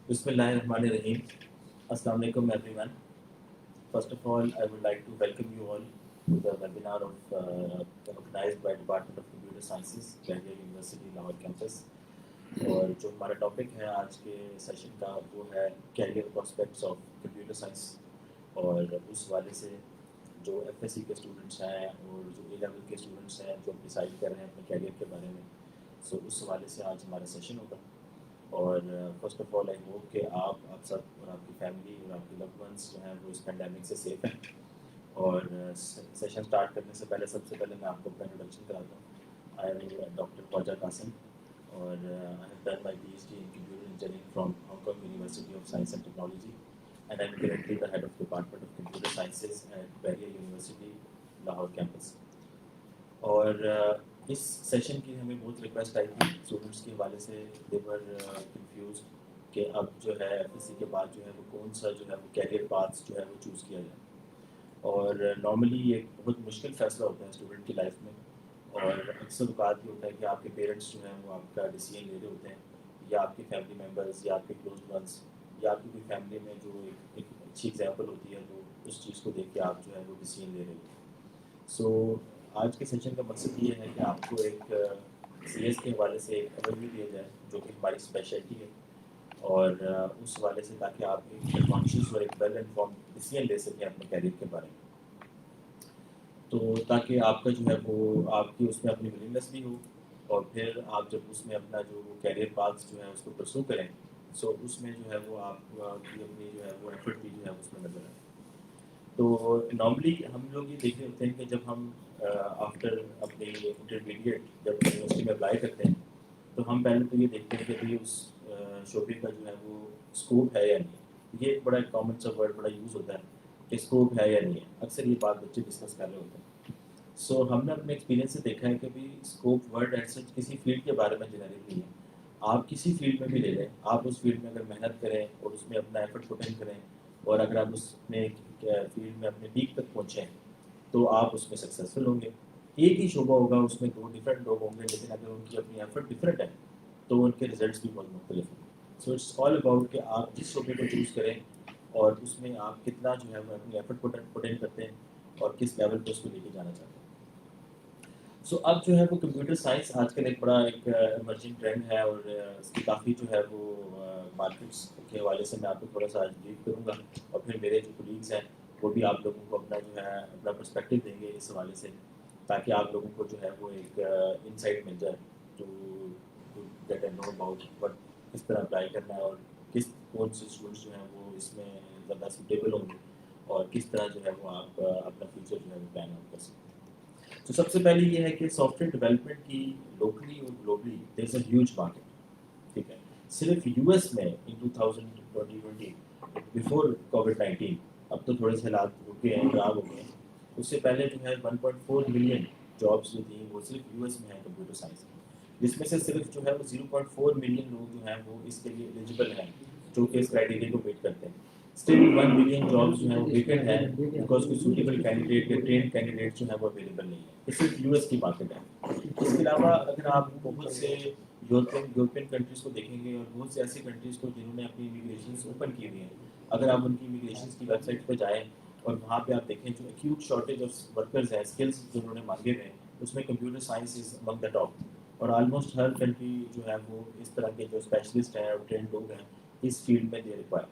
بسم اللہ الرحمن الرحیم. السلام علیکم everyone. First of all, I would like to welcome you all to the webinar organized by Department of Computer Sciences, Candidate University, Lahore campus. اور جو ہمارا ٹاپک ہے آج کے سیشن کا وہ ہے career prospects of computer science. اور اس حوالے سے جو ایف ایس سی کے اسٹوڈنٹس ہیں اور جو اے لیول کے اسٹوڈنٹس ہیں جو ڈیسائڈ کر رہے ہیں اپنے کیریئر کے بارے میں، سو اس حوالے سے آج ہمارا سیشن ہوگا. اور first of all I hope کہ آپ سب اور آپ کی فیملی اور آپ کے لوڈ ونس جو ہیں وہ اس پینڈیمک سے سیف ہیں. اور سیشن اسٹارٹ کرنے سے پہلے میں آپ کو اپنا انٹروڈکشن کراتا ہوں. I am doctor Khawaja Qasim اور I have done my P H D in computer engineering from Hong Kong University of Science and Technology and I am currently the head of department of computer sciences at Bahria University Lahore campus. اور اس session کی ہمیں بہت request آئی تھی students کے حوالے سے. دے ور confuse کہ اب جو ہے ایف ایس سی کے بعد جو ہے وہ کون سا جو ہے وہ کیریئر پاتھ جو ہے وہ چوز کیا جائے. اور نارملی یہ ایک بہت مشکل فیصلہ ہوتا ہے اسٹوڈنٹ کی لائف میں. اور اکثر اوقات یہ ہوتا ہے کہ آپ کے پیرنٹس جو ہیں وہ آپ کا ڈیسیجن لے رہے ہوتے ہیں، یا آپ کے فیملی ممبرز یا آپ کے کلوز ونس یا آپ کی کوئی فیملی میں جو ایک اچھی ایگزامپل ہوتی ہے تو اس چیز کو دیکھ کے آپ جو ہے وہ ڈیسیجن لے رہے ہوتے ہیں. سو آج کے سیشن کا مقصد یہ ہے کہ آپ کو ایک سی ایس کے حوالے سے ایک اوور ویو دیا جائے جو کہ ہماری اسپیشلٹی ہے. اور اس حوالے سے تاکہ آپ ایک کانشیس اور ایک ویل انفارم ڈیسیجن لے سکیں اپنے کیریئر کے بارے میں. تو تاکہ آپ کا جو ہے وہ آپ کی اس میں اپنی ولنگنس بھی ہو، اور پھر آپ جب اس میں اپنا جو کیریئر پاتھ جو ہے اس کو پرسو کریں، سو اس میں جو ہے وہ آپ کی اپنی جو ہے وہ ایفرٹ بھی جو ہے اس میں نظر آئے. تو نارملی ہم لوگ یہ دیکھ رہے ہوتے ہیں کہ جب ہم آفٹر اپنی انٹرمیڈیٹ جب یونیورسٹی میں اپلائی کرتے ہیں تو ہم پہلے تو یہ دیکھتے ہیں کہ بھائی اس شعبے کا جو ہے وہ اسکوپ ہے یا نہیں. یہ ایک بڑا کامن سا ورڈ بڑا یوز ہوتا ہے کہ اسکوپ ہے یا نہیں ہے. اکثر یہ بات بچے ڈسکس کر رہے ہوتے ہیں. سو ہم نے اپنے ایکسپیرینس سے دیکھا ہے کہ بھی اسکوپ ورڈ ایٹ سچ کسی فیلڈ کے بارے میں جنریٹ نہیں ہے. آپ کسی فیلڈ میں بھی لے لیں، آپ اس فیلڈ میں اگر محنت کریں اور اس میں اپنا ایفرٹ پٹ ان کریں، اور اگر آپ اس میں فیلڈ میں اپنے پیک تک پہنچیں تو آپ اس میں سکسیزفل ہوں گے. ایک ہی شعبہ ہوگا، اس میں دو ڈفرینٹ لوگ ہوں گے، لیکن اگر ان کی اپنی ایفرٹ ڈفرینٹ ہے تو ان کے ریزلٹس بھی بہت مختلف ہوں گے. سو اٹس آل اباؤٹ کہ آپ جس شعبے کو چوز کریں اور اس میں آپ کتنا جو ہے وہ اپنی ایفرٹ پٹ ان کرتے ہیں اور کس لیول پہ اس کو لے کے جانا چاہتے ہیں. سو اب جو ہے وہ کمپیوٹر سائنس آج کل ایک بڑا ایک ایمرجنگ ٹرینڈ ہے، اور اس کی کافی جو ہے وہ مارکیٹس کے حوالے سے میں آپ کو تھوڑا سا آج بریف کروں گا، اور پھر میرے جو کولیگز ہیں وہ بھی آپ لوگوں کو اپنا جو ہے اپنا پرسپیکٹو دیں گے اس حوالے سے، تاکہ آپ لوگوں کو جو ہے وہ ایک انسائٹ مل جائے to get a know about what کس طرح اپلائی کرنا ہے، اور کون سے اسٹوڈنٹس جو ہیں وہ اس میں زیادہ سوٹیبل ہوں گے، اور کس طرح جو ہے وہ آپ اپنا فیوچر جو ہے وہ پلان آؤٹ کر سکتے ہیں. تو سب سے پہلے یہ ہے کہ سافٹ ویئر ڈیولپمنٹ کی لوکلی اور globally there is a huge market. ٹھیک ہے، صرف یو ایس میں ان 2020 بفور کووڈ-19، اب تو تھوڑے سے حالات رکے ہیں، خراب ہو گئے ہیں، اس سے پہلے جو ہے 1.4 ملین جابس جو تھیں وہ صرف یو ایس میں ہیں کمپیوٹر سائنس کی، جس میں سے صرف جو ہے وہ 0.4 ملین لوگ جو ہیں وہ اس کے لیے ایلیجیبل ہیں جو کہ اس کرائٹیریا کو میٹ کرتے ہیں. اسٹل 1 ملین جابس جو ہیں وہ ویکینڈ ہیں بیکاز کوئی سوٹیبل کینڈیڈیٹ یا ٹرینڈ کینڈیڈیٹ جو ہے وہ اویلیبل نہیں ہے. یہ صرف یو ایس کی مارکیٹ ہے. اس کے علاوہ اگر آپ بہت سے یورپین کنٹریز کو دیکھیں گے، اور بہت سے ایسی کنٹریز کو جنہوں نے اپنی امیگریشنس اوپن کی ہوئی ہیں، اگر آپ ان کی امیگریشنس کی ویب سائٹ پہ جائیں اور وہاں پہ آپ دیکھیں جو ایکیوٹ شارٹیج آف ورکرز ہیں، اسکلس جو انہوں نے مانگے ہوئے ہیں، اس میں computer science is Umang the top. اور آلموسٹ ہر کنٹری جو ہے وہ اس طرح کے جو اسپیشلسٹ ہیں اور ٹرینڈ لوگ ہیں اس فیلڈ میں دے ریکوائر.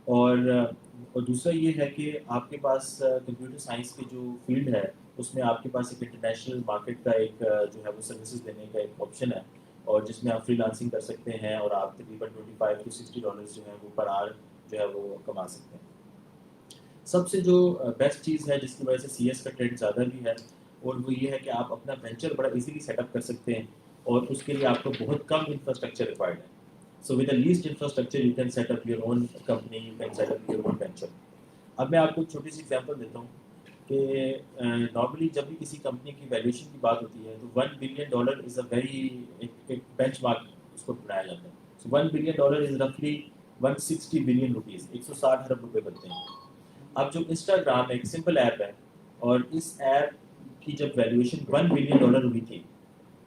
اور دوسرا یہ ہے کہ آپ کے پاس کمپیوٹر سائنس کی جو فیلڈ ہے اس میں آپ کے پاس ایک انٹرنیشنل مارکیٹ کا ایک جو ہے وہ سروسز دینے کا ایک آپشن ہے، اور جس میں آپ فری لانسنگ کر سکتے ہیں، اور آپ تقریباً $25 to $60 جو ہے وہ پر آور جو ہے وہ کما سکتے ہیں. سب سے جو بیسٹ چیز ہے جس کی وجہ سے سی ایس کا ٹرینڈ زیادہ بھی ہے، اور وہ یہ ہے کہ آپ اپنا وینچر بڑا ایزیلی سیٹ اپ کر سکتے ہیں، اور اس کے لیے آپ کو بہت کم انفراسٹرکچر ریکوائرڈ ہے. So with the least infrastructure you can set up your own company, you can set up your own venture. اب میں آپ کو ایک چھوٹی سی ایگزامپل دیتا ہوں کہ نارملی جب بھی کسی کمپنی کی ویلیوشن کی بات ہوتی ہے تو $1 بلین از اے ویری ایک بینچ مارک اس کو بنایا جاتا ہے. سو $1 بلین از رفلی 160 بلین روپیز، 160 ارب روپے بنتے ہیں. اب جو انسٹاگرام ایک سمپل ایپ ہے، اور اس ایپ کی جب ویلیویشن $1 بلین ہوئی تھی،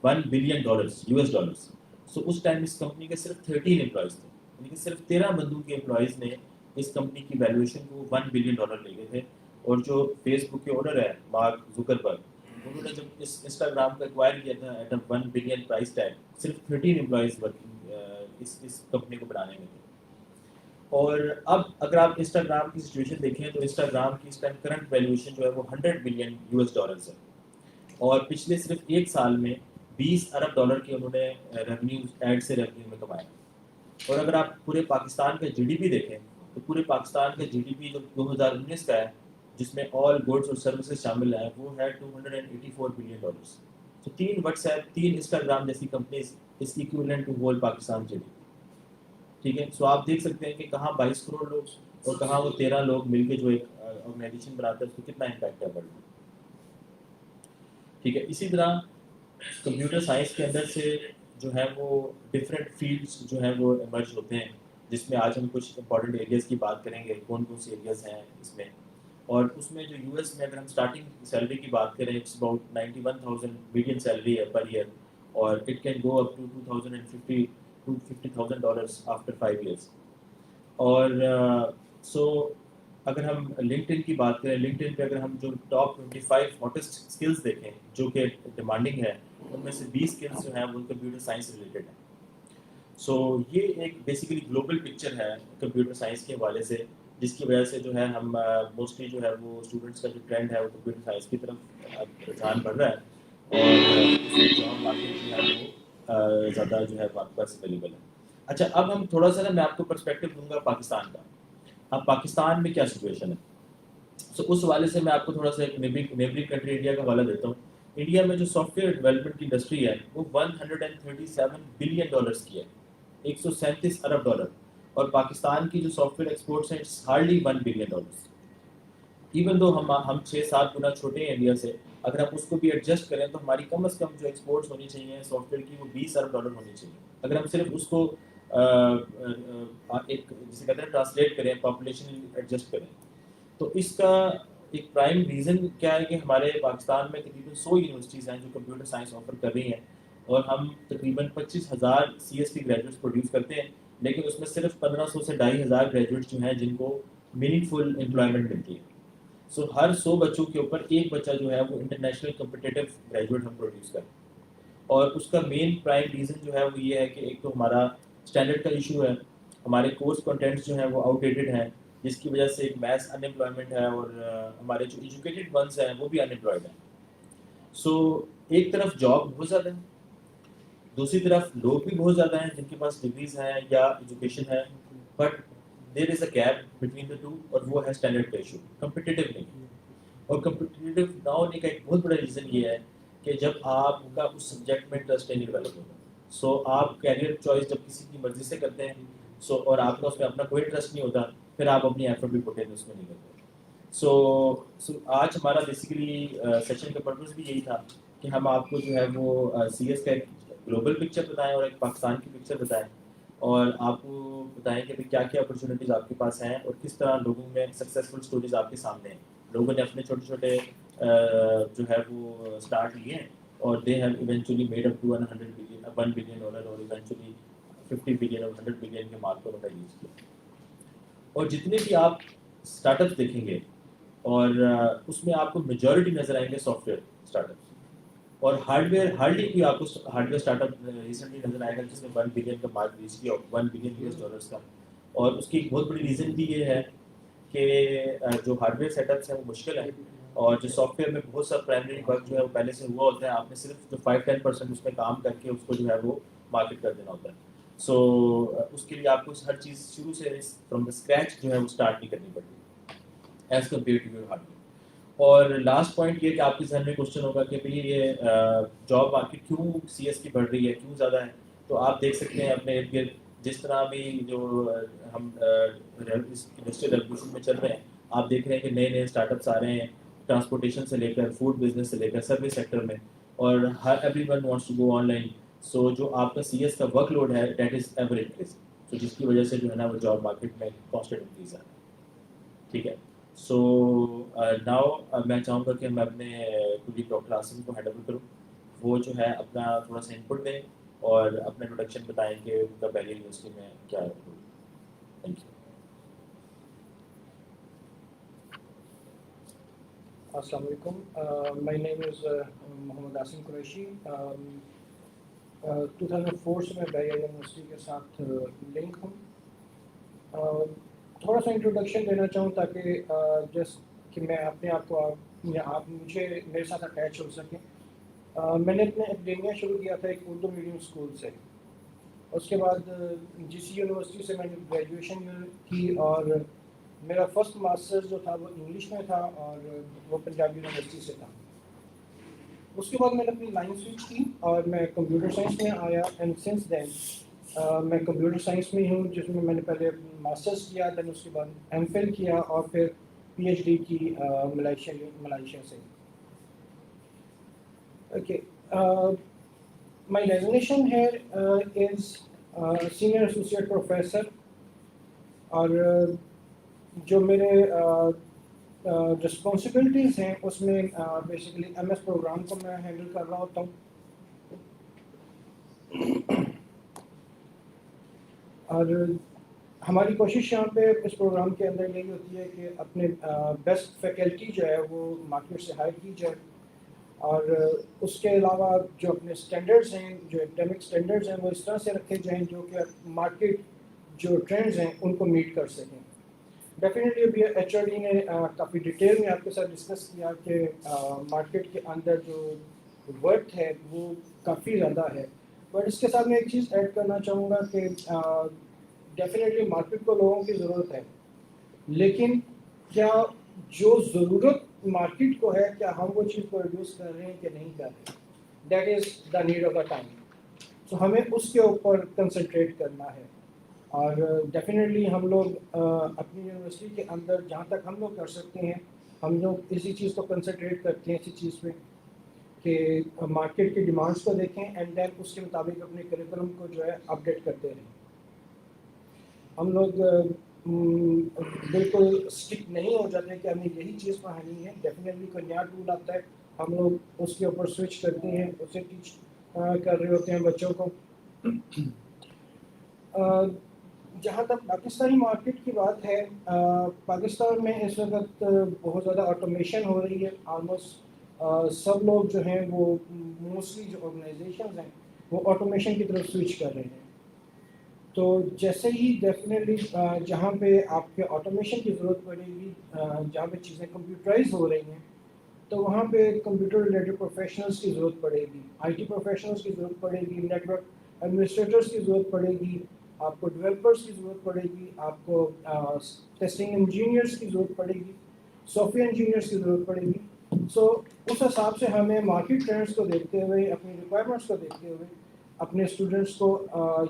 $1 بلین US ڈالرس، سو اس ٹائم اس کمپنی کے صرف 13 امپلائیز تھے. لیکن صرف 13 بندوں کے امپلائیز نے اس کمپنی کی ویلیویشن کو $1 بلین لے گئے تھے. اور جو فیس بک کے اونر ہے مارک زکربرگ, انہوں نے جب اس انسٹاگرام کو ایکوائر کیا تھا at a 1 billion price tag, صرف 13 امپلائیز ورکنگ اس کمپنی کو بنانے میں تھے. اور اب اگر آپ انسٹاگرام کی سچویشن دیکھیں تو انسٹاگرام کی اس ٹائم کرنٹ ویلیویشن جو ہے وہ $100 بلین ہے, اور پچھلے صرف ایک سال میں $20 ارب کے انہوں نے ریونیو ایڈ سے ریونیو میں کمایا. اور اگر آپ پورے پاکستان کا جی ڈی پی دیکھیں تو پورے پاکستان کا جی ڈی پی جو 2019 کا ہے, جس میں آل گوڈس اور سروسز شامل ہیں, وہ ہے $284 بلین. تو 3 واٹس ایپ, 3 انسٹاگرام جیسی کمپنیز اس equivalent to whole Pakistan G D P. ٹھیک ہے, سو آپ دیکھ سکتے ہیں کہ کہاں 22 کروڑ لوگ اور کہاں وہ 13 لوگ مل کے جو ایک آرگنائزیشن بناتے ہیں, اس کو کتنا امپیکٹ ہے ورلڈ میں. ٹھیک ہے, اسی طرح کمپیوٹر سائنس کے اندر سے جو ہے وہ ڈفرینٹ فیلڈس جو ہیں وہ ایمرج ہوتے ہیں, جس میں آج ہم کچھ امپورٹنٹ ایریاز کی بات کریں گے, کون کون سے ایریاز ہیں اس میں. اور اس میں جو یو ایس میں اگر ہم اسٹارٹنگ سیلری کی بات کریں, اٹس اباؤٹ 91,000 میڈین سیلری ہے پر ایئر, اور it can go up to $250,000 after 5 years. اور سو اگر ہم لنکڈ ان کی بات کریں, لنکڈ ان پہ اگر ہم جو ٹاپ 25 ہاٹسٹ اسکلز دیکھیں جو کہ ڈیمانڈنگ ہے, ان میں سے 20 اسکلز جو ہیں وہ کمپیوٹر سائنس سے ریلیٹڈ ہیں. سو یہ ایک بیسیکلی گلوبل پکچر ہے کمپیوٹر سائنس کے حوالے سے, جس کی وجہ سے جو ہے ہم موسٹلی جو ہے وہ اسٹوڈنٹس کا جو ٹرینڈ ہے وہ کمپیوٹر سائنس کی طرف رجحان بڑھ رہا ہے, اور اس میں جاب مارکیٹ جو ہے وہ زیادہ جو ہے آپ کے پاس اویلیبل ہے. اچھا, اب ہم تھوڑا سا نا, میں آپ کو پرسپیکٹو دوں گا پاکستان کا. اب پاکستان میں کیا سچویشن ہے, سو اس حوالے سے میں آپ کو تھوڑا سا ایک نیبرنگ کنٹری انڈیا کا حوالہ دیتا ہوں. انڈیا میں جو سافٹ ویئر ڈیولپمنٹ کی انڈسٹری ہے وہ $137 بلین کی ہے, $137 ارب. اور پاکستان کی جو سافٹ ویئر ایکسپورٹس ہیں it's hardly $1 billion. Even though ہم 6-7 گنا چھوٹے ہیں انڈیا سے, اگر ہم اس کو بھی ایڈجسٹ کریں تو ہماری کم از کم جو ایکسپورٹس ہونی چاہیے سافٹ ویئر کی وہ $20 ارب ہونی چاہیے. اگر ہم صرف اس کو ایک جسے کہتے ہیں ٹرانسلیٹ کریں, پاپولیشن ایڈجسٹ کریں, تو اس کا ایک پرائم ریزن کیا ہے کہ ہمارے پاکستان میں تقریباً 100 یونیورسٹیز ہیں جو کمپیوٹر سائنس آفر کر رہی ہیں, اور ہم تقریباً 25,000 CST گریجویٹس پروڈیوس کرتے ہیں, لیکن اس میں صرف 1,500 سے 2,500 گریجویٹس جو ہیں جن کو میننگ فل امپلائمنٹ ملتی ہے. سو ہر 100 بچوں کے اوپر ایک بچہ جو ہے وہ انٹرنیشنل کمپٹیٹیو گریجویٹ ہم پروڈیوس کریں. اور اس کا مین پرائم ریزن جو ہے وہ یہ ہے کہ ایک تو ہمارا اسٹینڈرڈ کا ایشو ہے, ہمارے کورس کنٹینٹس جو ہیں وہ آؤٹ ڈیٹڈ ہیں, جس کی وجہ سے ایک میس ان امپلائمنٹ ہے, اور ہمارے جو ایجوکیٹڈ ونس ہیں وہ بھی ان امپلائڈ ہیں. سو ایک طرف جاب بہت زیادہ ہے, دوسری طرف لوگ بھی بہت زیادہ ہیں جن کے پاس ڈگریز ہیں یا ایجوکیشن ہے, but there is a gap between the two, اور وہ ہے اسٹینڈرڈ کا ایشو, کمپٹیٹیو نہیں. اور کمپٹیٹیو نہ ہونے کا ایک بہت بڑا ریزن یہ ہے کہ جب آپ کا اس سبجیکٹ میں انٹرسٹ نہیں ڈیولپ ہوگا, سو آپ کیریئر چوائس جب کسی کی مرضی سے کرتے ہیں, سو اور آپ کا اس میں اپنا کوئی انٹرسٹ نہیں ہوتا, پھر آپ اپنی ایفرٹ بھی پوٹین اس میں نہیں کرتے. سو آج ہمارا بیسیکلی سیشن کا پرپز بھی یہی تھا کہ ہم آپ کو جو ہے وہ سی ایس کا ایک گلوبل پکچر بتائیں اور ایک پاکستان کی پکچر بتائیں, اور آپ کو بتائیں کہ کیا کیا اپرچونیٹیز آپ کے پاس ہیں, اور کس طرح لوگوں میں سکسیزفل اسٹوریز آپ کے سامنے ہیں. لوگوں نے اپنے چھوٹے چھوٹے جو ہے وہ اسٹارٹ لیے ہیں, اور they have eventually made up to $1 billion, اور ایونچولی 50 بلین اور 100 بلین کے مارک کو انہوں نے یوز کیا. اور جتنے بھی آپ اسٹارٹ اپس دیکھیں گے, اور اس میں آپ کو میجورٹی نظر آئیں گے سافٹ ویئر اسٹارٹ اپس, اور ہارڈ ویئر ہارڈلی کوئی آپ کو hard where start up recently نظر آئے گا جس نے $1 بلین کا مارک ریچ کیا, $1 بلین کا. اور اس کی ایک بہت بڑی ریزن بھی یہ ہے کہ جو ہارڈ ویئر سیٹ اپس ہیں وہ مشکل ہیں, اور جو سافٹ ویئر میں بہت سا پرائمری ورک جو ہے وہ پہلے سے ہوا ہوتا ہے, آپ نے صرف جو 5-10% اس میں کام کر کے اس کو جو ہے وہ مارکیٹ کر دینا ہوتا ہے. سو اس کے لیے آپ کو ہر چیز شروع سے فرام دا اسکریچ جو ہے وہ اسٹارٹ نہیں کرنی پڑتی as compare to your hardware. اور لاسٹ پوائنٹ یہ کہ آپ کے ذہن میں کوشچن ہوگا کہ بھئی یہ جاب مارکیٹ کیوں سی ایس کی بڑھ رہی ہے, کیوں زیادہ ہے. تو آپ دیکھ سکتے ہیں اپنے ارد گرد جس طرح بھی جو ہم انڈسٹریل ریولیوشن میں چل رہے ہیں, آپ دیکھ رہے ہیں کہ نئے نئے اسٹارٹ اپس آ رہے ہیں, ٹرانسپورٹیشن سے لے کر فوڈ بزنس سے لے کر سروس سیکٹر میں, اور ہر every one wants to go online. So جو آپ کا سی ایس کا ورک لوڈ ہے دیٹ از ایور انکریز, تو جس کی وجہ سے جو ہے نا وہ جاب مارکیٹ میں کانسٹنٹ انکریز آ رہا ہے. ٹھیک ہے, سو ناؤ میں چاہوں گا کہ میں اپنے کلی ڈاکٹر عاصم کو ہینڈ اوور کروں, وہ جو ہے اپنا تھوڑا سا انپٹ دیں اور اپنا انٹروڈکشن بتائیں کہ ان کا پہلی یونیورسٹی میں کیا ہے. Thank you. Assalamu alaikum. My name is Mohammad Asim Qureshi. 2004 سے میں بحریہ یونیورسٹی کے ساتھ لنک ہوں. تھوڑا سا انٹروڈکشن دینا چاہوں تاکہ جس کہ میں اپنے آپ کو آپ مجھے میرے ساتھ اٹیچ ہو سکیں. میں نے اپنے اکیڈیمیا شروع کیا تھا ایک اردو میڈیم اسکول سے. اس کے بعد جی سی یونیورسٹی سے میں نے گریجویشن کی اور میرا فرسٹ ماسٹرز جو تھا وہ انگلش میں تھا اور وہ پنجاب یونیورسٹی سے تھا. اس کے بعد میں نے اپنی لائن سوئچ کی اور میں کمپیوٹر سائنس میں آیا اینڈ سنس دین میں کمپیوٹر سائنس میں ہوں جس میں میں نے پہلے ماسٹرز کیا دین اس کے بعد ایم فل کیا اور پھر پی ایچ ڈی کی ملائیشیا سے. Okay, my designation here is senior associate professor اور جو میرے رسپانسبلٹیز ہیں اس میں بیسیکلی ایم ایس پروگرام کو میں ہینڈل کر رہا ہوتا ہوں. اور ہماری کوشش یہاں پہ اس پروگرام کے اندر یہی ہوتی ہے کہ اپنے بیسٹ فیکلٹی جو ہے وہ مارکیٹ سے ہائر کی جائے اور اس کے علاوہ جو اپنے اسٹینڈرڈز ہیں جو ایکڈیمک اسٹینڈرڈز ہیں وہ اس طرح سے رکھے جائیں جو کہ مارکیٹ جو ٹرینڈز ہیں ان کو میٹ کر سکیں. ڈیفینیٹلی ابھی ایچ آر ڈی نے کافی ڈیٹیل میں آپ کے ساتھ ڈسکس کیا کہ مارکیٹ کے اندر جو ورتھ ہے وہ کافی زیادہ ہے. بٹ اس کے ساتھ میں ایک چیز ایڈ کرنا چاہوں گا کہ ڈیفینیٹلی مارکیٹ کو لوگوں کی ضرورت ہے, لیکن کیا جو ضرورت مارکیٹ کو ہے کیا ہم وہ چیز پروڈیوس کر رہے ہیں کہ نہیں کر رہے. That is the need of the time. So ہمیں اس کے اوپر کنسنٹریٹ کرنا ہے اور ڈیفینیٹلی ہم لوگ اپنی یونیورسٹی کے اندر جہاں تک ہم لوگ کر سکتے ہیں ہم لوگ اسی چیز کو کنسنٹریٹ کرتے ہیں اسی چیز پہ کہ مارکیٹ کی ڈیمانڈس کو دیکھیں اینڈ دین اس کے مطابق اپنے کریکولم کو جو ہے اپڈیٹ کرتے رہیں. ہم لوگ بالکل اسٹک نہیں ہو جاتے کہ ہمیں یہی چیز پڑھانی ہے. ڈیفینیٹلی کوئی نیا ٹول آتا ہے ہم لوگ اس کے اوپر سوئچ کرتے ہیں, اسے ٹیچ کر رہے ہوتے ہیں بچوں کو. جہاں تک پاکستانی مارکیٹ کی بات ہے, پاکستان میں اس وقت بہت زیادہ آٹومیشن ہو رہی ہے. آلموسٹ سب لوگ جو ہیں وہ موسٹلی جو آرگنائزیشنز ہیں وہ آٹومیشن کی طرف سوئچ کر رہے ہیں. تو جیسے ہی ڈیفینیٹلی جہاں پہ آپ کے آٹومیشن کی ضرورت پڑے گی, جہاں پہ چیزیں کمپیوٹرائز ہو رہی ہیں تو وہاں پہ کمپیوٹر ریلیٹڈ پروفیشنلز کی ضرورت پڑے گی, آئی ٹی پروفیشنلز کی ضرورت پڑے گی, نیٹ ورک ایڈمنسٹریٹرز کی ضرورت پڑے گی, آپ کو ڈیولپرز کی ضرورت پڑے گی, آپ کو ٹیسٹنگ انجینئرز کی ضرورت پڑے گی, سافٹ ویئر انجینئرز کی ضرورت پڑے گی. سو اس حساب سے ہمیں مارکیٹ ٹرینڈس کو دیکھتے ہوئے اپنی ریکوائرمنٹس کو دیکھتے ہوئے اپنے اسٹوڈنٹس کو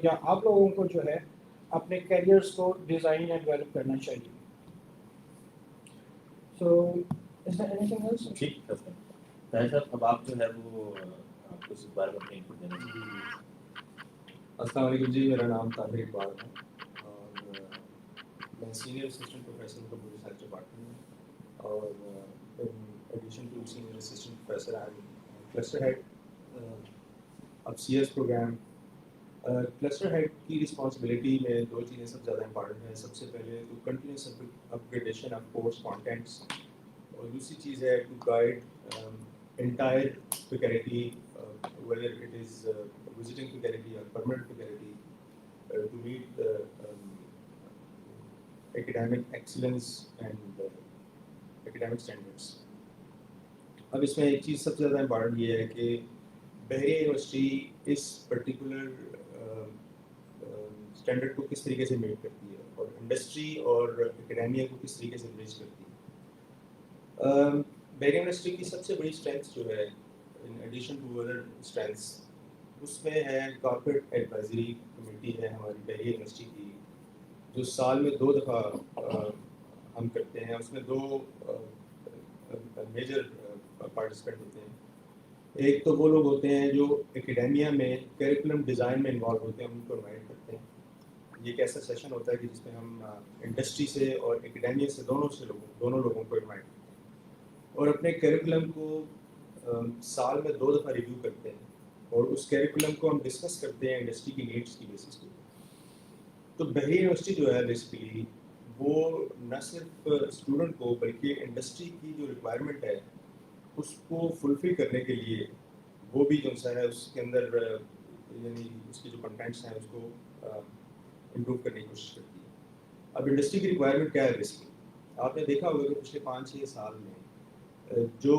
یا آپ لوگوں کو جو ہے اپنے کیریئرس کو ڈیزائن یا ڈیولپ کرنا چاہیے. سو از دیر اینی تھنگ ایلس؟ ٹھیک ہے سر. طاہر صاحب اب آپ جو ہے وہ آپ کو اس بارے میں اپنے انپٹ دینا چاہیے. السلام علیکم جی, میرا نام طاہر اقبال ہے اور میں senior assistant professor computer science department میں اور addition to senior assistant professor I am cluster head of C S program. Cluster head کی رسپانسبلٹی میں دو چیزیں سب زیادہ امپارٹنٹ ہیں. سب سے پہلے تو continuous upgradation of course contents اور دوسری چیز ہے to guide entire faculty whether it is visiting faculty or permanent faculty to meet the academic excellence and academic standards. اب اس میں ایک چیز سب سے زیادہ امپارٹنٹ یہ ہے کہ بحریہ یونیورسٹی اس پرٹیکولر اسٹینڈرڈ کو کس طریقے سے میٹ کرتی ہے اور انڈسٹری اور اکیڈیمیا کو کس طریقے سے برج کرتی ہے. بحریہ یونیورسٹی کی سب سے بڑی اسٹرینتھ جو ہے in addition to other strengths اس میں ہے کارپوریٹ ایڈوائزری کمیٹی ہے ہماری بحریہ یونیورسٹی کی جو سال میں 2 دفعہ ہم کرتے ہیں. اس میں 2 میجر پارٹیسپینٹ ہوتے ہیں. ایک تو وہ لوگ ہوتے ہیں جو اکیڈیمیا میں کریکولم ڈیزائن میں انوالو ہوتے ہیں, ان کو انوائٹ کرتے ہیں. یہ ایک ایسا سیشن ہوتا ہے کہ جس میں ہم انڈسٹری سے اور اکیڈیمیا سے دونوں لوگوں کو انوائٹ کرتے ہیں اور اپنے کریکولم کو سال میں 2 دفعہ ریویو کرتے ہیں اور اس کریکولم کو ہم ڈسکس کرتے ہیں انڈسٹری کی نیڈس کی بیسس پہ. تو بحریہ یونیورسٹی جو ہے بیسیکلی وہ نہ صرف اسٹوڈنٹ کو بلکہ انڈسٹری کی جو ریکوائرمنٹ ہے اس کو فلفل کرنے کے لیے وہ بھی جو سا ہے اس کے اندر یعنی اس کے جو کنٹینٹس ہیں اس کو امپروو کرنے کی کوشش کرتی ہے. اب انڈسٹری کی ریکوائرمنٹ کیا ہے بیسکلی؟ آپ نے دیکھا ہوگا کہ پچھلے 5-6 سال میں جو